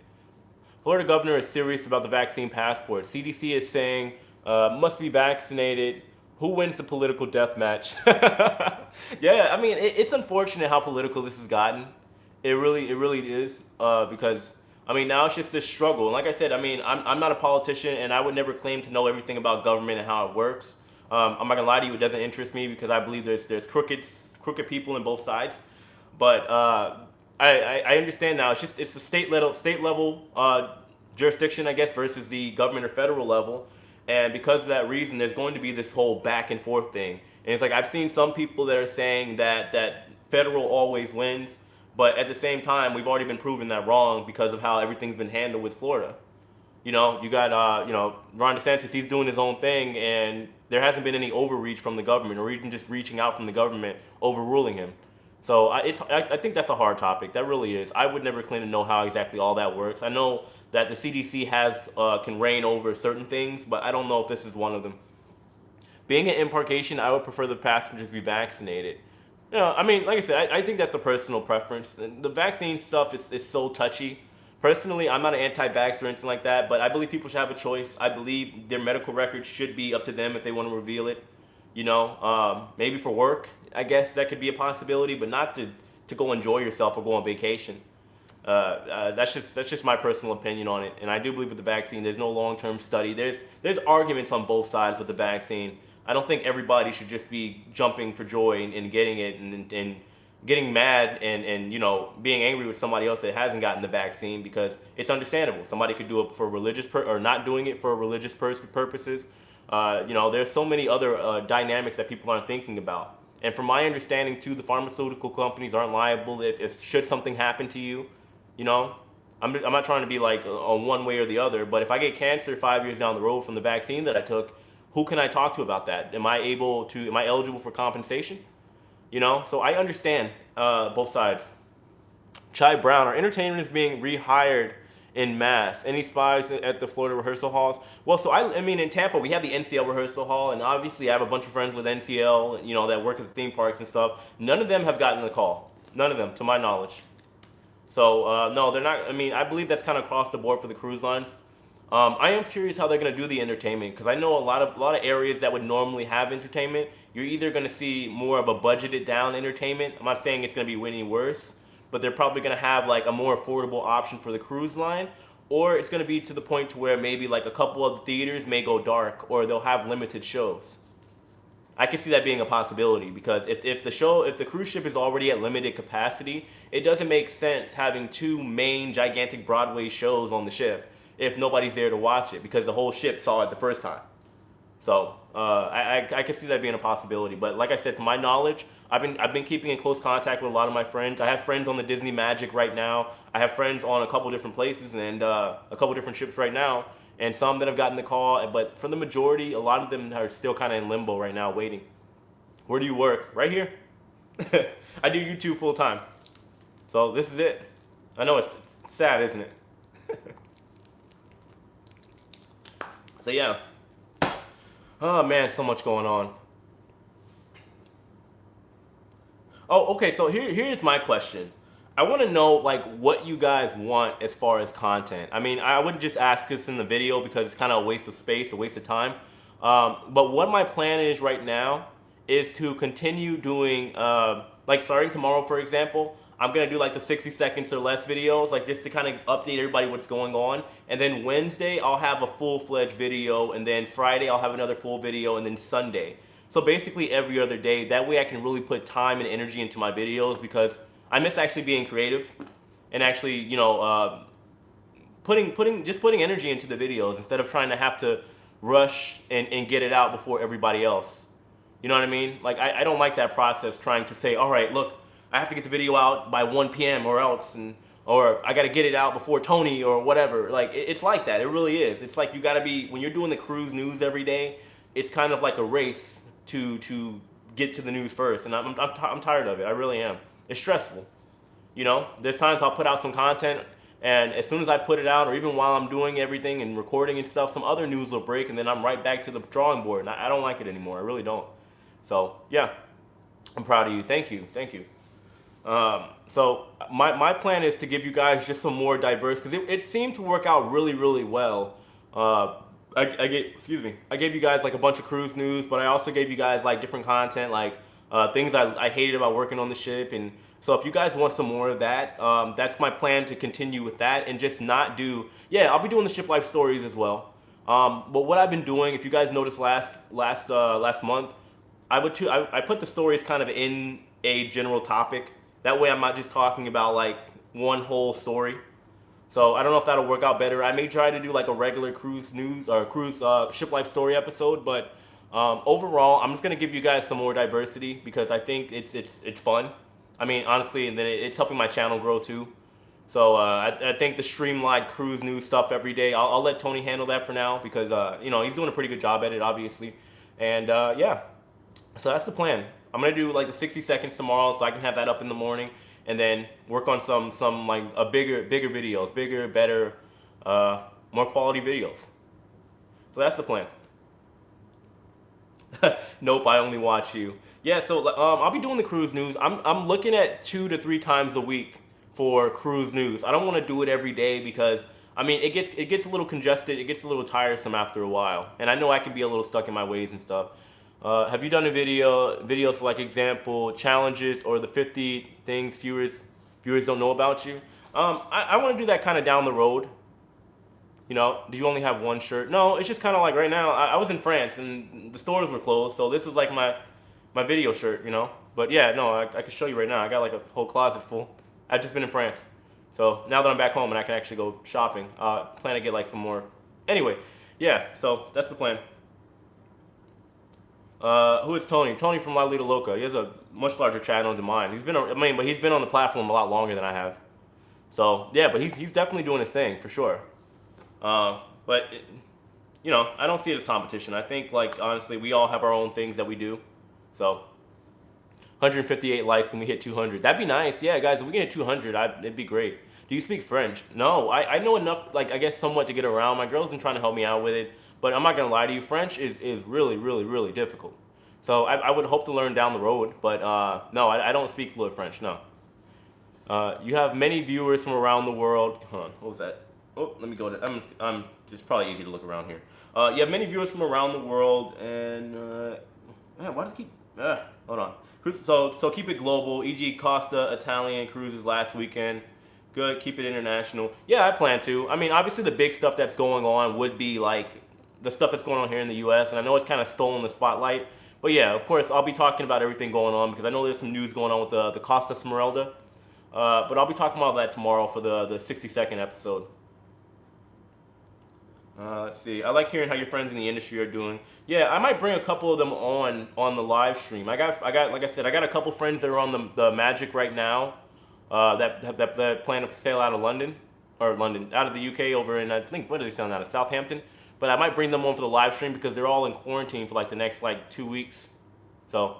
Florida governor is serious about the vaccine passport. CDC is saying must be vaccinated. Who wins the political death match? Yeah, I mean, it's unfortunate how political this has gotten. It really is, because, I mean, now it's just this struggle. And like I said, I mean, I'm not a politician, and I would never claim to know everything about government and how it works. I'm not gonna lie to you, it doesn't interest me because I believe there's crooked people in both sides. But I understand now. It's the state level jurisdiction, I guess, versus the government or federal level. And because of that reason, there's going to be this whole back and forth thing. And it's like I've seen some people that are saying that federal always wins, but at the same time, we've already been proven that wrong because of how everything's been handled with Florida. You know, you got Ron DeSantis, he's doing his own thing, and there hasn't been any overreach from the government or even just reaching out from the government overruling him. So I think that's a hard topic. That really is. I would never claim to know how exactly all that works. I know that the CDC can reign over certain things, but I don't know if this is one of them. Being an embarkation, I would prefer the passengers be vaccinated. Yeah, I mean, like I said, I think that's a personal preference. And the vaccine stuff is so touchy. Personally, I'm not an anti-vax or anything like that, but I believe people should have a choice. I believe their medical records should be up to them if they want to reveal it. Maybe for work, I guess that could be a possibility, but not to go enjoy yourself or go on vacation. That's just my personal opinion on it. And I do believe with the vaccine, there's no long-term study. There's arguments on both sides with the vaccine. I don't think everybody should just be jumping for joy and getting it and getting mad and being angry with somebody else that hasn't gotten the vaccine, because it's understandable. Somebody could do it for or not doing it for religious purposes. There's so many other dynamics that people aren't thinking about. And from my understanding too, the pharmaceutical companies aren't liable if should something happen to you. You know, I'm not trying to be like on one way or the other, but if I get cancer 5 years down the road from the vaccine that I took, who can I talk to about that? Am I eligible for compensation? So I understand both sides. Chai Brown, our entertainment is being rehired in mass. Any spies at the Florida rehearsal halls? Well, so I mean, in Tampa, we have the NCL rehearsal hall, and obviously I have a bunch of friends with NCL, that work at the theme parks and stuff. None of them have gotten the call. None of them, to my knowledge. So no, they're not. I mean, I believe that's kind of across the board for the cruise lines. I am curious how they're going to do the entertainment, because I know a lot of areas that would normally have entertainment, you're either going to see more of a budgeted down entertainment. I'm not saying it's going to be any worse, but they're probably going to have like a more affordable option for the cruise line, or it's going to be to the point to where maybe like a couple of the theaters may go dark, or they'll have limited shows. I can see that being a possibility, because if the cruise ship is already at limited capacity, it doesn't make sense having two main gigantic Broadway shows on the ship if nobody's there to watch it, because the whole ship saw it the first time. So I can see that being a possibility. But like I said, to my knowledge, I've been keeping in close contact with a lot of my friends. I have friends on the Disney Magic right now. I have friends on a couple different places and a couple different ships right now, and some that have gotten the call. But for the majority, a lot of them are still kind of in limbo right now, waiting. Where do you work? Right here. I do YouTube full time. So this is it. I know it's sad, isn't it? So yeah. Oh man, so much going on. Oh, okay, so here's my question. I want to know like what you guys want as far as content. I mean, I wouldn't just ask this in the video because it's kind of a waste of space, a waste of time. But what my plan is right now is to continue doing, like starting tomorrow, for example, I'm going to do like the 60 seconds or less videos, like just to kind of update everybody what's going on. And then Wednesday, I'll have a full-fledged video. And then Friday, I'll have another full video. And then Sunday. So basically every other day. That way I can really put time and energy into my videos, because I miss actually being creative and actually, putting energy into the videos instead of trying to have to rush and get it out before everybody else. You know what I mean? Like, I don't like that process, trying to say, all right, look, I have to get the video out by 1 p.m. or else, or I got to get it out before Tony or whatever. Like, it's like that. It really is. It's like you got to be, when you're doing the cruise news every day, it's kind of like a race to get to the news first. And I'm tired of it. I really am. It's stressful. There's times I'll put out some content, and as soon as I put it out, or even while I'm doing everything and recording and stuff, some other news will break, and then I'm right back to the drawing board. And I don't like it anymore. I really don't. So, yeah. I'm proud of you. Thank you. Thank you. So my plan is to give you guys just some more diverse, because it seemed to work out really, really well. I gave you guys like a bunch of cruise news, but I also gave you guys like different content, like things I hated about working on the ship. And so if you guys want some more of that, that's my plan, to continue with that and just not do, I'll be doing the Shiplife stories as well. But what I've been doing, if you guys noticed last month, I put the stories kind of in a general topic. That way I'm not just talking about like one whole story. So I don't know if that'll work out better. I may try to do like a regular cruise news or cruise Shiplife story episode, but overall I'm just gonna give you guys some more diversity, because I think it's fun. I mean, honestly, and then it's helping my channel grow too. So I think the streamlined cruise news stuff every day, I'll let Tony handle that for now, because he's doing a pretty good job at it, obviously. And yeah. So that's the plan. I'm gonna do like the 60 seconds tomorrow, so I can have that up in the morning, and then work on some like bigger videos, bigger, better, more quality videos. So that's the plan. Nope, I only watch you. Yeah, so I'll be doing the cruise news. I'm looking at 2 to 3 times a week for cruise news. I don't want to do it every day because I mean it gets a little congested. It gets a little tiresome after a while, and I know I can be a little stuck in my ways and stuff. Have you done a videos for like example challenges or the 50 things viewers don't know about you? I want to do that kind of down the road. You know, do you only have one shirt? No, it's just kind of like right now. I was in France and the stores were closed, so this is like my video shirt, you know. But yeah, no, I can show you right now. I got like a whole closet full. I've just been in France, so now that I'm back home and I can actually go shopping, plan to get like some more. Anyway, yeah, so that's the plan. Who is Tony? Tony from La Lita Loca. He has a much larger channel than mine. But he's been on the platform a lot longer than I have. So yeah, but he's definitely doing his thing for sure. But you know, I don't see it as competition. I think like honestly, we all have our own things that we do. So 158 likes, can we hit 200? That'd be nice. Yeah, guys, if we can hit 200, it'd be great. Do you speak French? No, I know enough, like I guess somewhat to get around. My girl's been trying to help me out with it, but I'm not gonna lie to you. French is really, really, really difficult. So I would hope to learn down the road, but no, I don't speak fluent French. No. You have many viewers from around the world. Hold on, what was that? Oh, let me go to. I'm. It's probably easy to look around here. You have many viewers from around the world, and man, why does it keep? Hold on. So keep it global. E.g. Costa Italian cruises last weekend. Good. Keep it international. Yeah, I plan to. I mean, obviously the big stuff that's going on would be like the stuff that's going on here in the U.S. And I know it's kind of stolen the spotlight. But yeah, of course, I'll be talking about everything going on because I know there's some news going on with the Costa Smeralda. But I'll be talking about that tomorrow for the 60-second episode. Let's see. I like hearing how your friends in the industry are doing. Yeah, I might bring a couple of them on the live stream. I got like I said, I got a couple friends that are on the Magic right now. That plan to sail out of London out of the UK over in I think what are they sailing out of Southampton. But I might bring them on for the live stream because they're all in quarantine for like the next like 2 weeks. So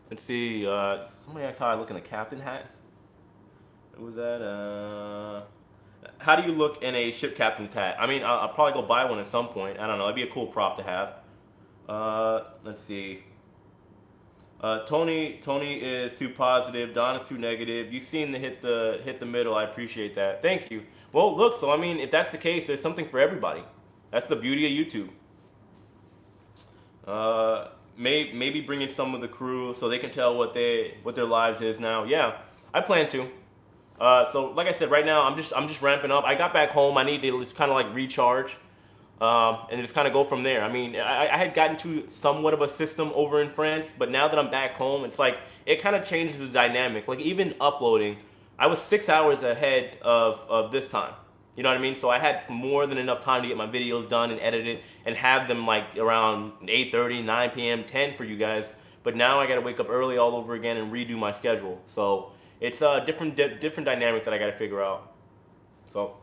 let's see. Somebody asked how I look in the captain hat. What was that? How do you look in a ship captain's hat? I mean, I'll probably go buy one at some point. I don't know. It'd be a cool prop to have. Let's see. Tony is too positive. Don is too negative. You seem to hit the middle. I appreciate that. Thank you. Well, look. So I mean, if that's the case, there's something for everybody. That's the beauty of YouTube. Maybe bring in some of the crew so they can tell what their lives is now. Yeah, I plan to. So like I said, right now I'm just ramping up. I got back home. I need to just kind of like recharge, and just kind of go from there. I mean, I had gotten to somewhat of a system over in France, but now that I'm back home, it's like it kind of changes the dynamic. Like even uploading, I was 6 hours ahead of this time. You know what I mean? So I had more than enough time to get my videos done and edited and have them like around 8:30, 9 p.m., 10 for you guys. But now I got to wake up early all over again and redo my schedule. So it's a different dynamic that I got to figure out. So,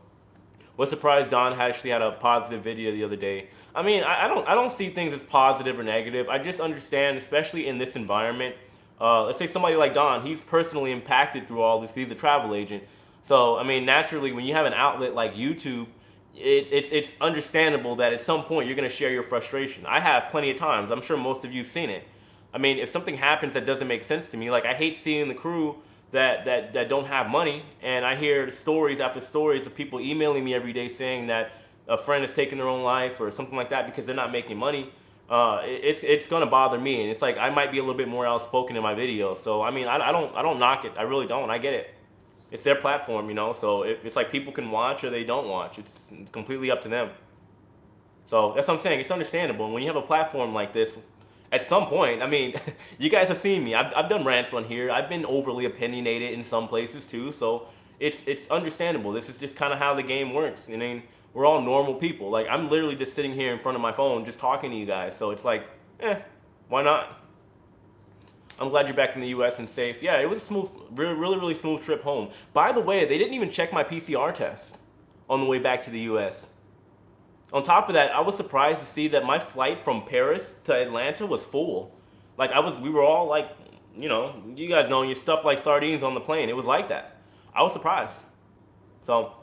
was surprised Don actually had a positive video the other day. I mean, I don't see things as positive or negative. I just understand, especially in this environment. Let's say somebody like Don, he's personally impacted through all this. He's a travel agent. So, I mean, naturally, when you have an outlet like YouTube, it's understandable that at some point you're going to share your frustration. I have plenty of times. I'm sure most of you have seen it. I mean, if something happens that doesn't make sense to me, like I hate seeing the crew that don't have money, and I hear stories after stories of people emailing me every day saying that a friend has taken their own life or something like that because they're not making money. It's gonna bother me, and it's like I might be a little bit more outspoken in my videos. So I mean, I don't knock it. I really don't. I get it. It's their platform, you know. So it's like people can watch or they don't watch. It's completely up to them. So that's what I'm saying. It's understandable. And when you have a platform like this, at some point, I mean, you guys have seen me. I've done rants on here. I've been overly opinionated in some places too. So it's understandable. This is just kind of how the game works. I mean, we're all normal people. Like I'm literally just sitting here in front of my phone, just talking to you guys. So it's like, why not? I'm glad you're back in the U.S. and safe. Yeah, it was a smooth, really smooth trip home. By the way, they didn't even check my PCR test on the way back to the U.S. On top of that, I was surprised to see that my flight from Paris to Atlanta was full. Like we were all like, you know, you guys know you stuff like sardines on the plane. It was like that. I was surprised. So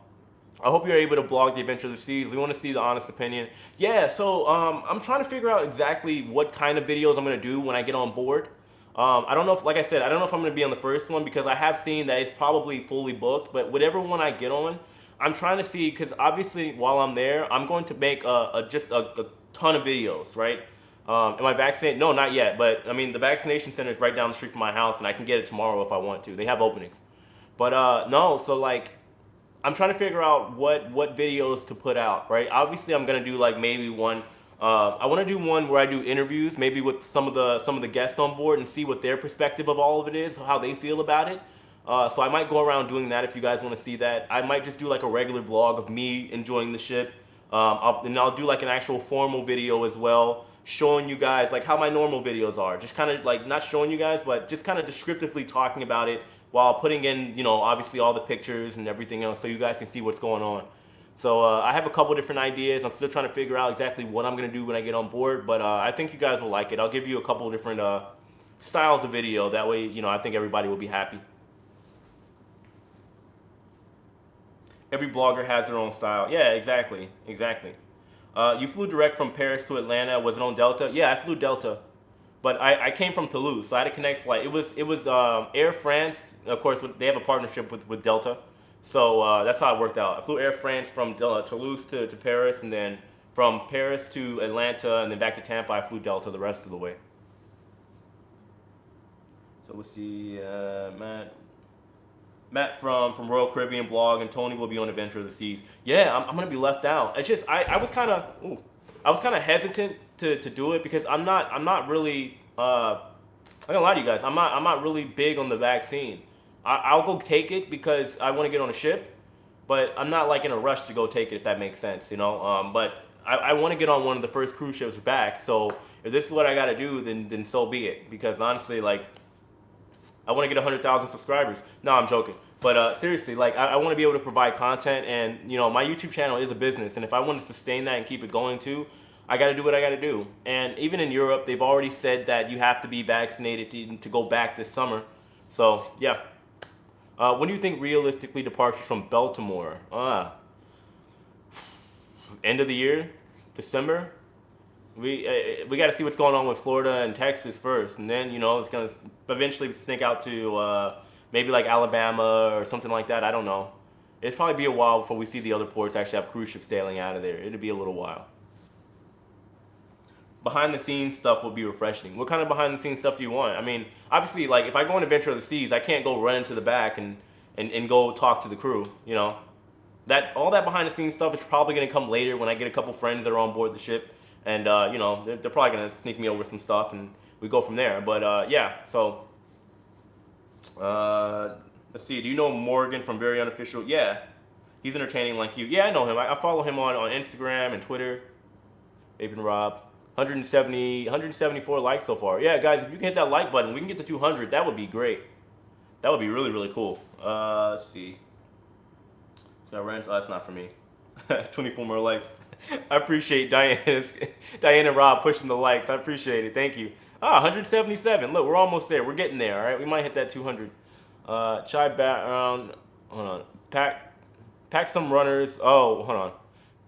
I hope you're able to blog the Adventure of the Seas. We want to see the honest opinion. Yeah, so I'm trying to figure out exactly what kind of videos I'm going to do when I get on board. I don't know if, like I said, I don't know if I'm going to be on the first one because I have seen that it's probably fully booked. But whatever one I get on, I'm trying to see, because obviously while I'm there, I'm going to make just a ton of videos, right? Am I vaccinated? No, not yet. But I mean, the vaccination center is right down the street from my house, and I can get it tomorrow if I want to. They have openings. But no, so like, I'm trying to figure out what videos to put out, right? Obviously, I'm gonna do like maybe one. I want to do one where I do interviews, maybe with some of the guests on board, and see what their perspective of all of it is, how they feel about it. So I might go around doing that if you guys want to see that. I might just do like a regular vlog of me enjoying the ship, and I'll do like an actual formal video as well, showing you guys like how my normal videos are. Just kind of like not showing you guys, but just kind of descriptively talking about it while putting in, you know, obviously all the pictures and everything else so you guys can see what's going on. So I have a couple different ideas. I'm still trying to figure out exactly what I'm going to do when I get on board, but I think you guys will like it. I'll give you a couple different styles of video. That way, you know, I think everybody will be happy. Every blogger has their own style. Yeah, exactly. Exactly. You flew direct from Paris to Atlanta. Was it on Delta? Yeah, I flew Delta. But I came from Toulouse, so I had a connect flight. It was Air France. Of course, they have a partnership with Delta. So that's how it worked out. I flew Air France from Toulouse to Paris, and then from Paris to Atlanta, and then back to Tampa. I flew Delta the rest of the way. So let's see, Matt from Royal Caribbean blog, and Tony will be on Adventure of the Seas. Yeah, I'm gonna be left out. It's just I was kind of hesitant to do it because I'm not really I'm gonna lie to you guys. I'm not really big on the vaccine. I'll go take it because I want to get on a ship, but I'm not like in a rush to go take it, if that makes sense, you know. But I want to get on one of the first cruise ships back. So if this is what I got to do, then so be it. Because honestly, like, I want to get 100,000 subscribers. No, I'm joking. But seriously, like, I want to be able to provide content, and you know, my YouTube channel is a business, and if I want to sustain that and keep it going too, I got to do what I got to do. And even in Europe, they've already said that you have to be vaccinated to go back this summer. So yeah. When do you think realistically departures from Baltimore? End of the year, December. We got to see what's going on with Florida and Texas first, and then, you know, it's gonna eventually sneak out to maybe like Alabama or something like that. I don't know. It'll probably be a while before we see the other ports actually have cruise ships sailing out of there. It'll be a little while. Behind the scenes stuff will be refreshing. What kind of behind the scenes stuff do you want? I mean, obviously, like, if I go on Adventure of the Seas, I can't go run into the back and go talk to the crew, you know. All that behind the scenes stuff is probably going to come later when I get a couple friends that are on board the ship, and you know, they're probably going to sneak me over some stuff and we go from there. But yeah, so let's see. Do you know Morgan from Very Unofficial? Yeah, he's entertaining like you. Yeah, I know him. I follow him on Instagram and Twitter. Aben Rob. 174 likes so far. Yeah, guys, if you can hit that like button, we can get to 200. That would be great. That would be really, really cool. Let's see. So oh, that's not for me. 24 more likes. I appreciate Diane and Rob pushing the likes. I appreciate it. Thank you. 177. Look, we're almost there. We're getting there. All right, we might hit that 200. Chai background. Hold on. Pack some runners. Oh, hold on.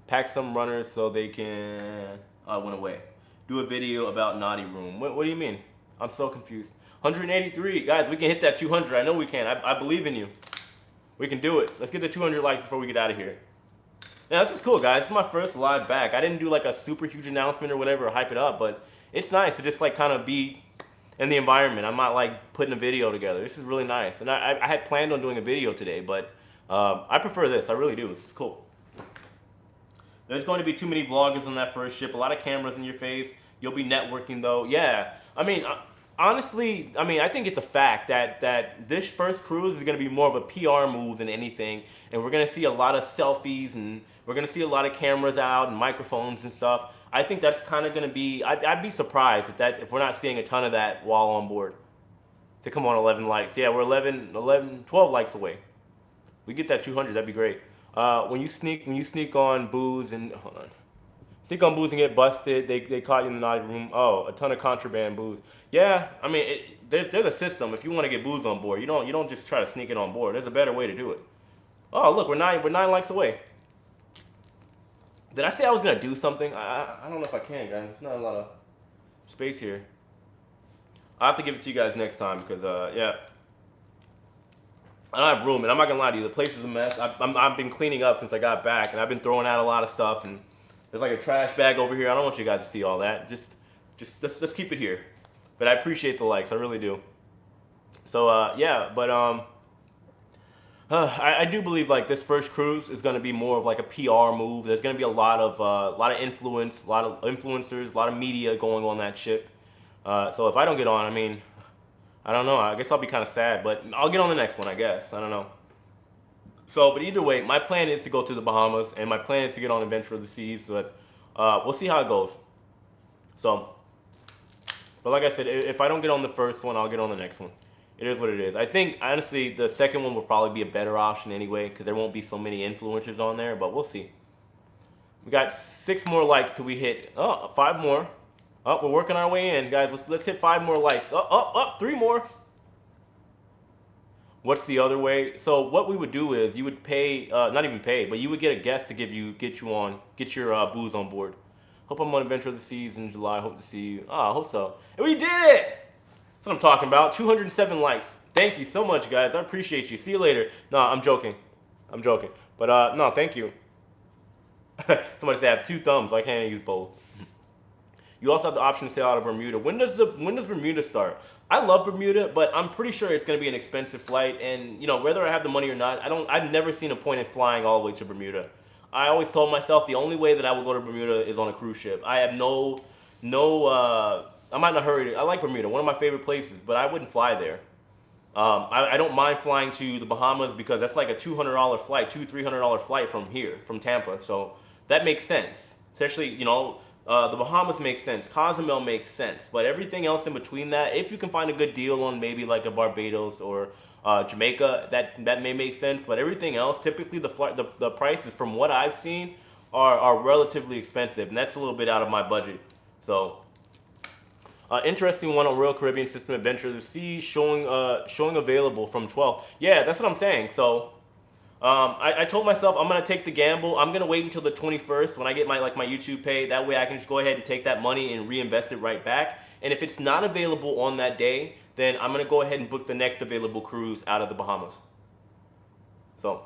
Pack some runners so they can. I went away. Do a video about Naughty Room. What do you mean? I'm so confused. 183. Guys, we can hit that 200. I know we can. I believe in you. We can do it. Let's get the 200 likes before we get out of here. Yeah, this is cool, guys. This is my first live back. I didn't do like a super huge announcement or whatever or hype it up, but it's nice to just like kind of be in the environment. I'm not like putting a video together. This is really nice. And I had planned on doing a video today, but I prefer this. I really do. This is cool. There's going to be too many vloggers on that first ship. A lot of cameras in your face. You'll be networking though. Yeah. I mean, honestly, I think it's a fact that this first cruise is going to be more of a PR move than anything. And we're going to see a lot of selfies, and we're going to see a lot of cameras out and microphones and stuff. I think that's kind of going to be, I'd be surprised if we're not seeing a ton of that while on board. To come on 11 likes. Yeah, we're 12 likes away. We get that 200, that'd be great. When you sneak on booze and sneak on booze and get busted, they caught you in the naughty room. Oh, a ton of contraband booze. Yeah, I mean, there's a system. If you want to get booze on board, you don't just try to sneak it on board. There's a better way to do it. Oh, look, we're nine likes away. Did I say I was gonna do something? I don't know if I can, guys. There's not a lot of space here. I'll have to give it to you guys next time because, yeah. I don't have room, and I'm not gonna lie to you. The place is a mess. I've been cleaning up since I got back, and I've been throwing out a lot of stuff. And there's like a trash bag over here. I don't want you guys to see all that. Just let's keep it here. But I appreciate the likes. I really do. So yeah, but I do believe like this first cruise is gonna be more of like a PR move. There's gonna be a lot of influence, a lot of influencers, a lot of media going on that ship. So if I don't get on, I mean, I don't know. I guess I'll be kind of sad, but I'll get on the next one, I guess. I don't know. So, but either way, my plan is to go to the Bahamas, and my plan is to get on Adventure of the Seas. But we'll see how it goes. So, but like I said, if I don't get on the first one, I'll get on the next one. It is what it is. I think, honestly, the second one will probably be a better option anyway, because there won't be so many influencers on there, but we'll see. We got 6 more likes till we hit, 5 more. Oh, we're working our way in, guys. Let's hit 5 more likes. 3 more. What's the other way? So what we would do is you would pay, not even pay, but you would get a guest to get your booze on board. Hope I'm on Adventure of the Seas in July. Hope to see you. I hope so. And we did it! That's what I'm talking about. 207 likes. Thank you so much, guys. I appreciate you. See you later. No, I'm joking. I'm joking. But no, thank you. Somebody said I have 2 thumbs. I can't use both. You also have the option to sail out of Bermuda. When does Bermuda start? I love Bermuda, but I'm pretty sure it's going to be an expensive flight. And you know, whether I have the money or not, I've never seen a point in flying all the way to Bermuda. I always told myself the only way that I will go to Bermuda is on a cruise ship. I have I'm not in a hurry. I like Bermuda, one of my favorite places, but I wouldn't fly there. I don't mind flying to the Bahamas because that's like a $200 flight, $300 flight from here, from Tampa. So that makes sense. Especially, you know, the Bahamas makes sense. Cozumel makes sense. But everything else in between that, if you can find a good deal on maybe like a Barbados or Jamaica, that may make sense. But everything else, typically the prices from what I've seen are relatively expensive, and that's a little bit out of my budget. So. Interesting one on Royal Caribbean System Adventure of the Seas showing available from 12th. Yeah, that's what I'm saying. So I told myself I'm gonna take the gamble. I'm gonna wait until the 21st when I get my YouTube pay. That way I can just go ahead and take that money and reinvest it right back. And if it's not available on that day, then I'm gonna go ahead and book the next available cruise out of the Bahamas. So.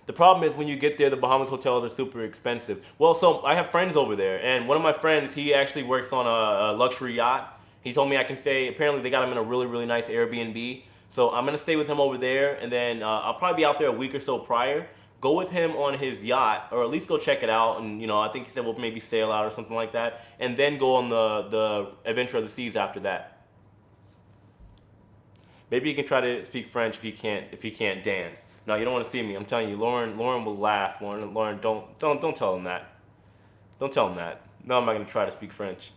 The problem is when you get there, the Bahamas hotels are super expensive. Well, so I have friends over there, and one of my friends, he actually works on a luxury yacht. He told me I can stay. Apparently, they got him in a really, really nice Airbnb. So I'm gonna stay with him over there, and then I'll probably be out there a week or so prior. Go with him on his yacht, or at least go check it out. And you know, I think he said we'll maybe sail out or something like that, and then go on the Adventure of the Seas after that. Maybe you can try to speak French if he can't dance. No, you don't want to see me. I'm telling you, Lauren will laugh. Lauren, don't tell him that. Don't tell him that. No, I'm not gonna try to speak French.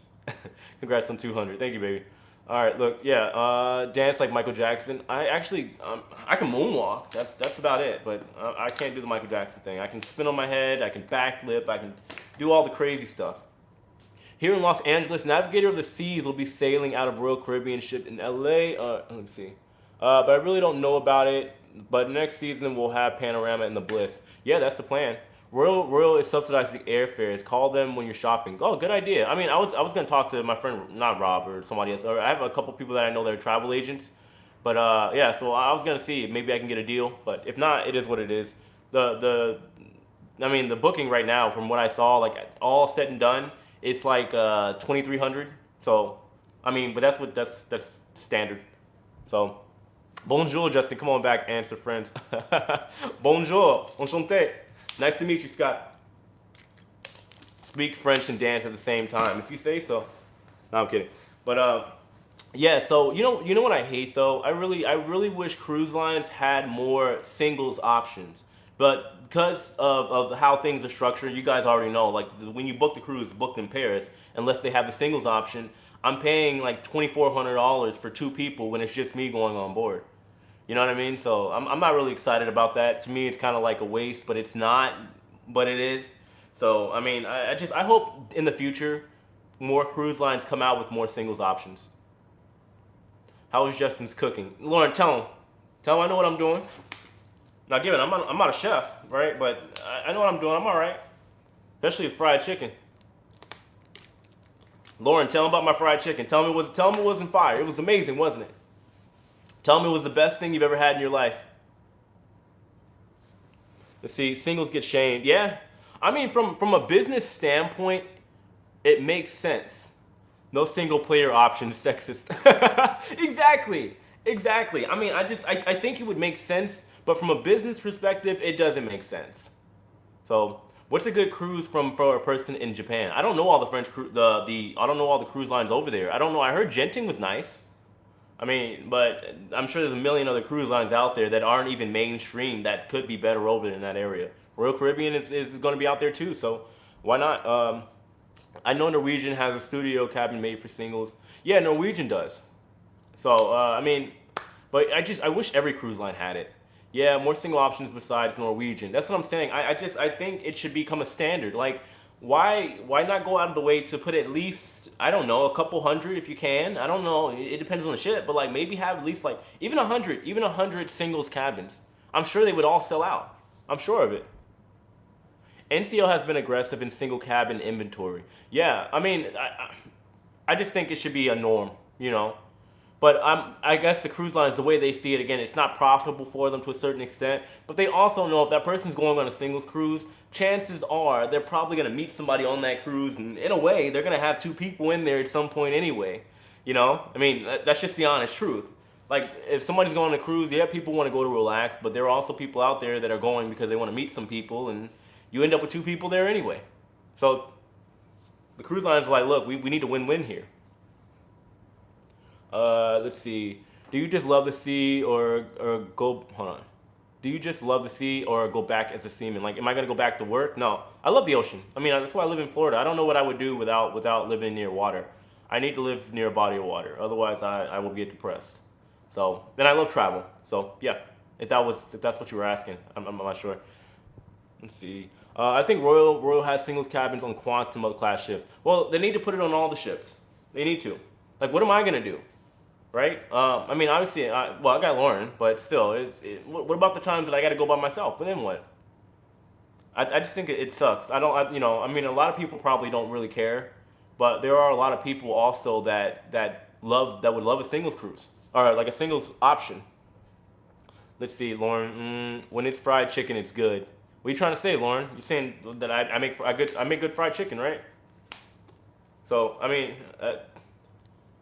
Congrats on 200. Thank you, baby. All right, look, yeah, dance like Michael Jackson. I can moonwalk. That's about it. But I can't do the Michael Jackson thing. I can spin on my head. I can backflip. I can do all the crazy stuff. Here in Los Angeles, Navigator of the Seas will be sailing out of Royal Caribbean ship in LA. Let me see. But I really don't know about it. But next season we'll have Panorama and the Bliss. Yeah, that's the plan. Royal is subsidizing airfares. Call them when you're shopping. Oh, good idea. I mean, I was gonna talk to my friend, not Rob or somebody else. Or I have a couple people that I know that are travel agents. But yeah, so I was gonna see maybe I can get a deal. But if not, it is what it is. I mean, the booking right now, from what I saw, like all said and done, it's like 2,300. So, I mean, but that's standard. So. Bonjour, Justin. Come on back, answer friends. Bonjour. Enchanté. Nice to meet you, Scott. Speak French and dance at the same time, if you say so. No, I'm kidding. But yeah. So you know what I hate though. I really wish cruise lines had more singles options. But because of how things are structured, you guys already know. Like when you book the cruise, it's booked in Paris, unless they have the singles option. I'm paying like $2,400 for 2 people when it's just me going on board. You know what I mean? So I'm not really excited about that. To me, it's kind of like a waste, but it's not. But it is. So I mean, I hope in the future more cruise lines come out with more singles options. How is Justin's cooking? Lauren, tell him I know what I'm doing. Now, given I'm not a chef, right? But I know what I'm doing. I'm all right. especially with fried chicken. Lauren, tell them about my fried chicken. Tell me it wasn't fire. It was amazing, wasn't it? Tell me it was the best thing you've ever had in your life. Let's see, singles get shamed. Yeah, I mean, from a business standpoint, it makes sense. No single player option, sexist. Exactly. I mean, I think it would make sense, but from a business perspective, it doesn't make sense. So, what's a good cruise for a person in Japan? I don't know all the I don't know all the cruise lines over there. I don't know. I heard Genting was nice. I mean, but I'm sure there's a million other cruise lines out there that aren't even mainstream that could be better over in that area. Royal Caribbean is going to be out there too, so why not? I know Norwegian has a studio cabin made for singles. Yeah, Norwegian does. So I mean, but I wish every cruise line had it. Yeah, more single options besides Norwegian. That's what I'm saying. I think it should become a standard. Like, why not go out of the way to put at least, I don't know, a couple hundred if you can. I don't know. It depends on the ship, but like maybe have at least like even 100 singles cabins. I'm sure they would all sell out. I'm sure of it. NCL has been aggressive in single cabin inventory. Yeah, I mean, I just think it should be a norm, you know. But I guess the cruise lines, the way they see it, again, it's not profitable for them to a certain extent. But they also know if that person's going on a singles cruise, chances are they're probably going to meet somebody on that cruise. And in a way, they're going to have two people in there at some point anyway. You know? I mean, that's just the honest truth. Like, if somebody's going on a cruise, yeah, people want to go to relax. But there are also people out there that are going because they want to meet some people. And you end up with two people there anyway. So the cruise lines are like, look, we need a win-win here. Let's see. Do you just love the sea or go? Hold on. Do you just love the sea or go back as a seaman? Like, am I gonna go back to work? No. I love the ocean. I mean, that's why I live in Florida. I don't know what I would do without living near water. I need to live near a body of water. Otherwise, I will get depressed. So, and I love travel. So, yeah. If that's what you were asking, I'm not sure. Let's see. I think Royal has singles cabins on Quantum class ships. Well, they need to put it on all the ships. They need to. Like, what am I gonna do? Right? I mean, obviously, I got Lauren, but still, what about the times that I got to go by myself? But then what? I just think it sucks. I mean, a lot of people probably don't really care, but there are a lot of people also that would love a singles cruise or like a singles option. Let's see, Lauren. When it's fried chicken, it's good. What are you trying to say, Lauren? You're saying that I make good fried chicken, right? So I mean.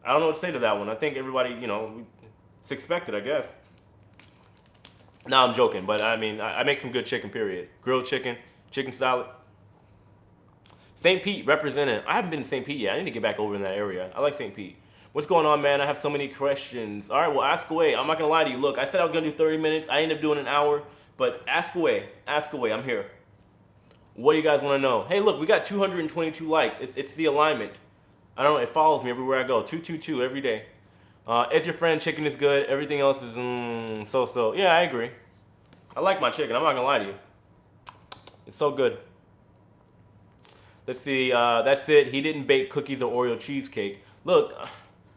I don't know what to say to that one. I think everybody, it's expected, I guess. No, I'm joking, but I mean, I make some good chicken, period. Grilled chicken, chicken salad. St. Pete represented. I haven't been to St. Pete yet. I need to get back over in that area. I like St. Pete. What's going on, man? I have so many questions. All right, well, ask away. I'm not going to lie to you. Look, I said I was going to do 30 minutes. I ended up doing an hour, but ask away. Ask away. I'm here. What do you guys want to know? Hey, look, we got 222 likes. It's the alignment. I don't know, it follows me everywhere I go. 222 every day. If your friend chicken is good, everything else is so. Yeah, I agree. I like my chicken. I'm not going to lie to you. It's so good. Let's see. That's it. He didn't bake cookies or Oreo cheesecake. Look,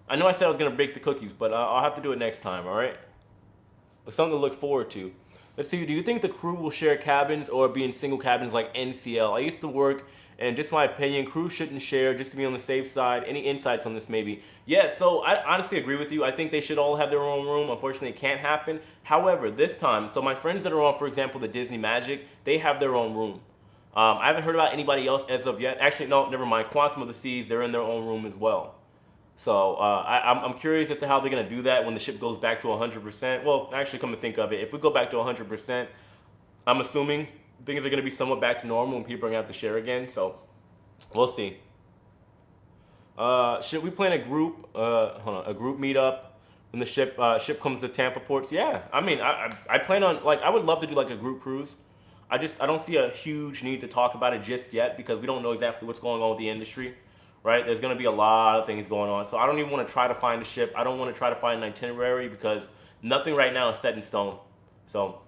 I know I said I was going to bake the cookies, but I'll have to do it next time, all right? But something to look forward to. Let's see. Do you think the crew will share cabins or be in single cabins like NCL? I used to work... And just my opinion, crews shouldn't share just to be on the safe side. Any insights on this maybe? Yeah, so I honestly agree with you. I think they should all have their own room. Unfortunately, it can't happen. However, this time, so my friends that are on, for example, the Disney Magic, they have their own room. I haven't heard about anybody else as of yet. Actually, no, never mind. Quantum of the Seas, they're in their own room as well. So I'm curious as to how they're going to do that when the ship goes back to 100%. Well, actually, come to think of it, if we go back to 100%, I'm assuming things are going to be somewhat back to normal and people are going to have to share again. So we'll see. Should we plan a group meetup when the ship comes to Tampa ports? Yeah, I mean, I plan on, like, I would love to do like a group cruise. I don't see a huge need to talk about it just yet because we don't know exactly what's going on with the industry, right? There's going to be a lot of things going on. So I don't even want to try to find a ship. I don't want to try to find an itinerary because nothing right now is set in stone. So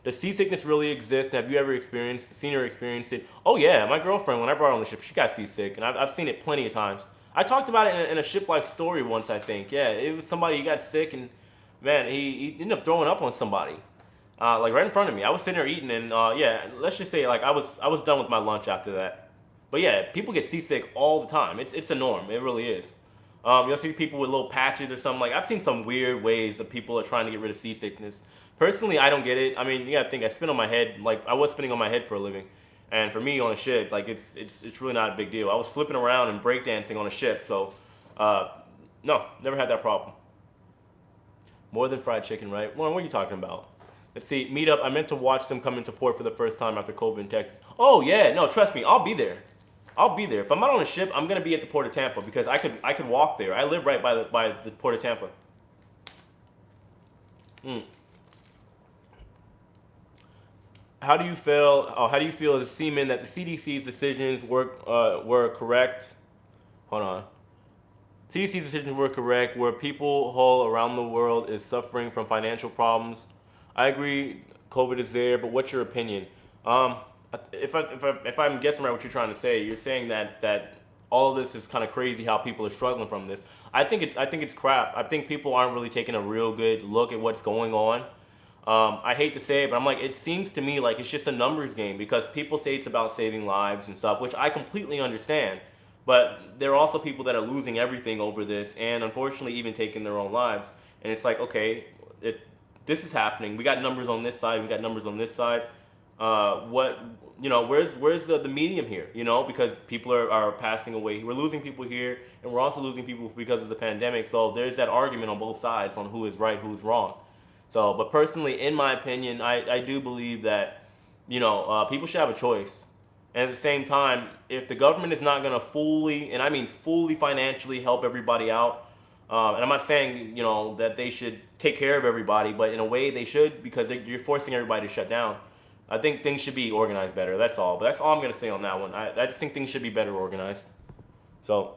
does seasickness really exist? Have you ever seen her experience it? Oh yeah, my girlfriend, when I brought her on the ship, she got seasick, and I've seen it plenty of times. I talked about it in a Shiplife story once, I think. Yeah, it was somebody, he got sick, and man, he ended up throwing up on somebody. like right in front of me. I was sitting there eating, and yeah, let's just say like I was done with my lunch after that. But yeah, people get seasick all the time. It's a norm. It really is. You'll see people with little patches or something. Like I've seen some weird ways that people are trying to get rid of seasickness. Personally, I don't get it. I mean, you gotta think I spin on my head. Like I was spinning on my head for a living, and for me on a ship, like it's really not a big deal. I was flipping around and breakdancing on a ship, so uh, no, never had that problem. More than fried chicken, right? Lauren, what are you talking about? Let's see, meetup. I meant to watch them come into port for the first time after COVID in Texas. Oh yeah, no, trust me, I'll be there. I'll be there. If I'm not on a ship, I'm gonna be at the port of Tampa because I could walk there. I live right by the port of Tampa. Mm. How do you feel? Oh, how do you feel as a seaman that the CDC's decisions were correct? Hold on. CDC's decisions were correct, where people all around the world is suffering from financial problems. I agree, COVID is there, but what's your opinion? Um, if I'm guessing right, what you're trying to say, you're saying that all of this is kind of crazy how people are struggling from this. I think it's crap. I think people aren't really taking a real good look at what's going on. I hate to say it, but I'm like, it seems to me like it's just a numbers game because people say it's about saving lives and stuff, which I completely understand. But there are also people that are losing everything over this, and unfortunately, even taking their own lives. And it's like, okay, if this is happening, we got numbers on this side, we got numbers on this side. What where's the medium here? Because people are passing away. We're losing people here, and we're also losing people because of the pandemic. So there's that argument on both sides on who is right, who's wrong. So, but personally, in my opinion, I do believe that, people should have a choice. And at the same time, if the government is not going to fully, and I mean fully financially help everybody out, and I'm not saying, that they should take care of everybody, but in a way they should because you're forcing everybody to shut down. I think things should be organized better. That's all. But that's all I'm going to say on that one. I just think things should be better organized. So,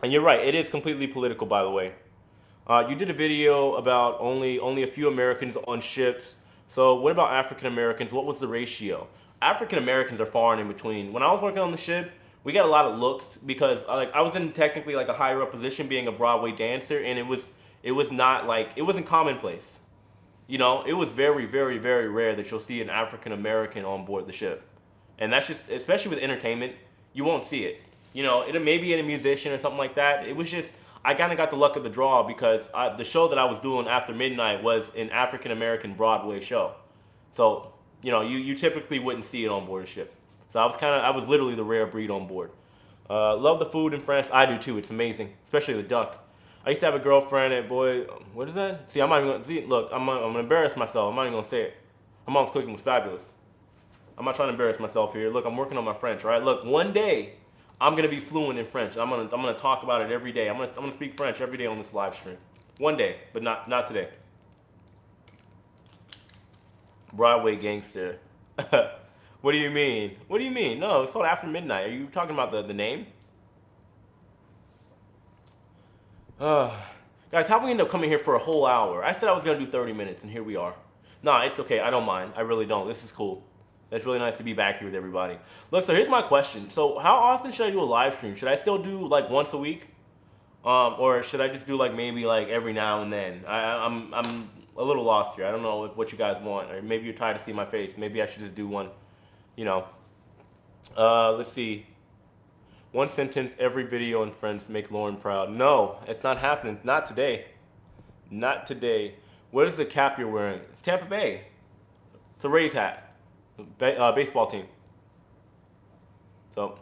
and you're right. It is completely political, by the way. You did a video about only a few Americans on ships. So what about African Americans? What was the ratio? African Americans are far and in between. When I was working on the ship, we got a lot of looks because like I was in technically like a higher up position being a Broadway dancer, and it was not like it wasn't commonplace. It was very, very, very rare that you'll see an African American on board the ship. And that's just, especially with entertainment, you won't see it. It may be in a musician or something like that. It was just, I kind of got the luck of the draw because the show that I was doing after midnight was an African American Broadway show. So, you typically wouldn't see it on board a ship. So I was literally the rare breed on board. Love the food in France. I do too. It's amazing, especially the duck. I used to have a girlfriend and boy, what is that? See, I'm not even gonna see. Look, I'm gonna embarrass myself. I'm not even gonna say it. My mom's cooking was fabulous. I'm not trying to embarrass myself here. Look, I'm working on my French, right? Look, one day I'm gonna be fluent in French. I'm gonna talk about it every day. I'm gonna speak French every day on this live stream. One day, but not today. Broadway gangster. What do you mean? What do you mean? No, it's called After Midnight. Are you talking about the name? Uh, Guys, how we end up coming here for a whole hour? I said I was gonna do 30 minutes, and here we are. Nah, it's okay. I don't mind. I really don't. This is cool. It's really nice to be back here with everybody. Look, so here's my question. So how often should I do a live stream? Should I still do like once a week? Or should I just do like maybe like every now and then? I'm a little lost here. I don't know what you guys want. Or maybe you're tired to see my face. Maybe I should just do one, you know. Let's see. One sentence, every video in Friends make Lauren proud. No, it's not happening. Not today. Not today. What is the cap you're wearing? It's Tampa Bay. It's a Rays hat. Baseball team. So,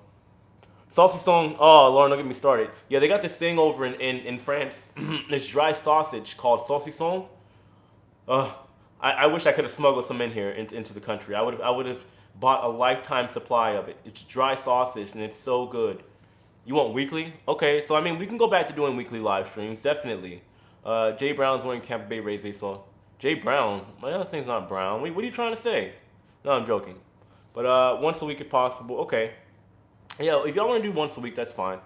saucy song. Oh, Lauren, don't get me started. Yeah, they got this thing over in France. This dry sausage called saucy song. I wish I could have smuggled some in here into the country. I would have bought a lifetime supply of it. It's dry sausage and it's so good. You want weekly? Okay, so I mean we can go back to doing weekly live streams, definitely. Jay Brown's wearing Tampa Bay Rays baseball. Jay Brown? My other thing's not Brown. Wait, what are you trying to say? No, I'm joking. But once a week if possible. Okay. Yeah, if y'all want to do once a week, that's fine.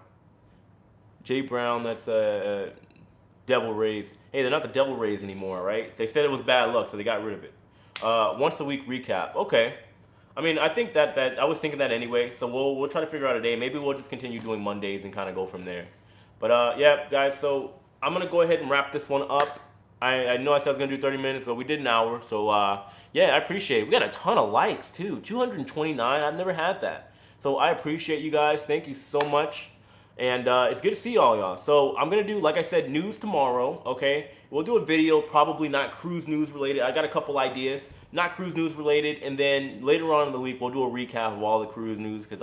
Jay Brown, that's Devil Rays. Hey, they're not the Devil Rays anymore, right? They said it was bad luck, so they got rid of it. Once a week recap. Okay. I mean, I think that I was thinking that anyway, so we'll try to figure out a day. Maybe we'll just continue doing Mondays and kind of go from there. But yeah, guys, so I'm gonna go ahead and wrap this one up. I know I said I was gonna do 30 minutes, but we did an hour. So yeah, I appreciate it. We got a ton of likes too. 229. I've never had that. So I appreciate you guys. Thank you so much. And it's good to see y'all. So I'm gonna do, like I said, news tomorrow. Okay, we'll do a video, probably not cruise news related. I got a couple ideas, not cruise news related, and then later on in the week we'll do a recap of all the cruise news because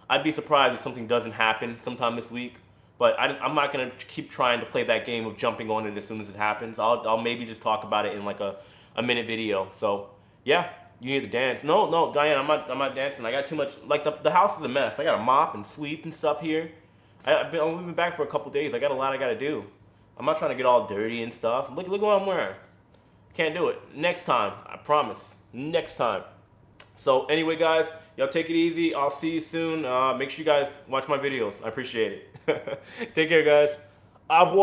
I'd be surprised if something doesn't happen sometime this week. But I'm not gonna keep trying to play that game of jumping on it as soon as it happens. I'll maybe just talk about it in like a minute video. So yeah, you need to dance. No, Diane, I'm not dancing. I got too much. Like the house is a mess. I got to mop and sweep and stuff here. We've been back for a couple days. I got a lot I got to do. I'm not trying to get all dirty and stuff. Look what I'm wearing. Can't do it. Next time, I promise. Next time. So anyway, guys, y'all take it easy. I'll see you soon. Make sure you guys watch my videos. I appreciate it. Take care, guys. Au revoir.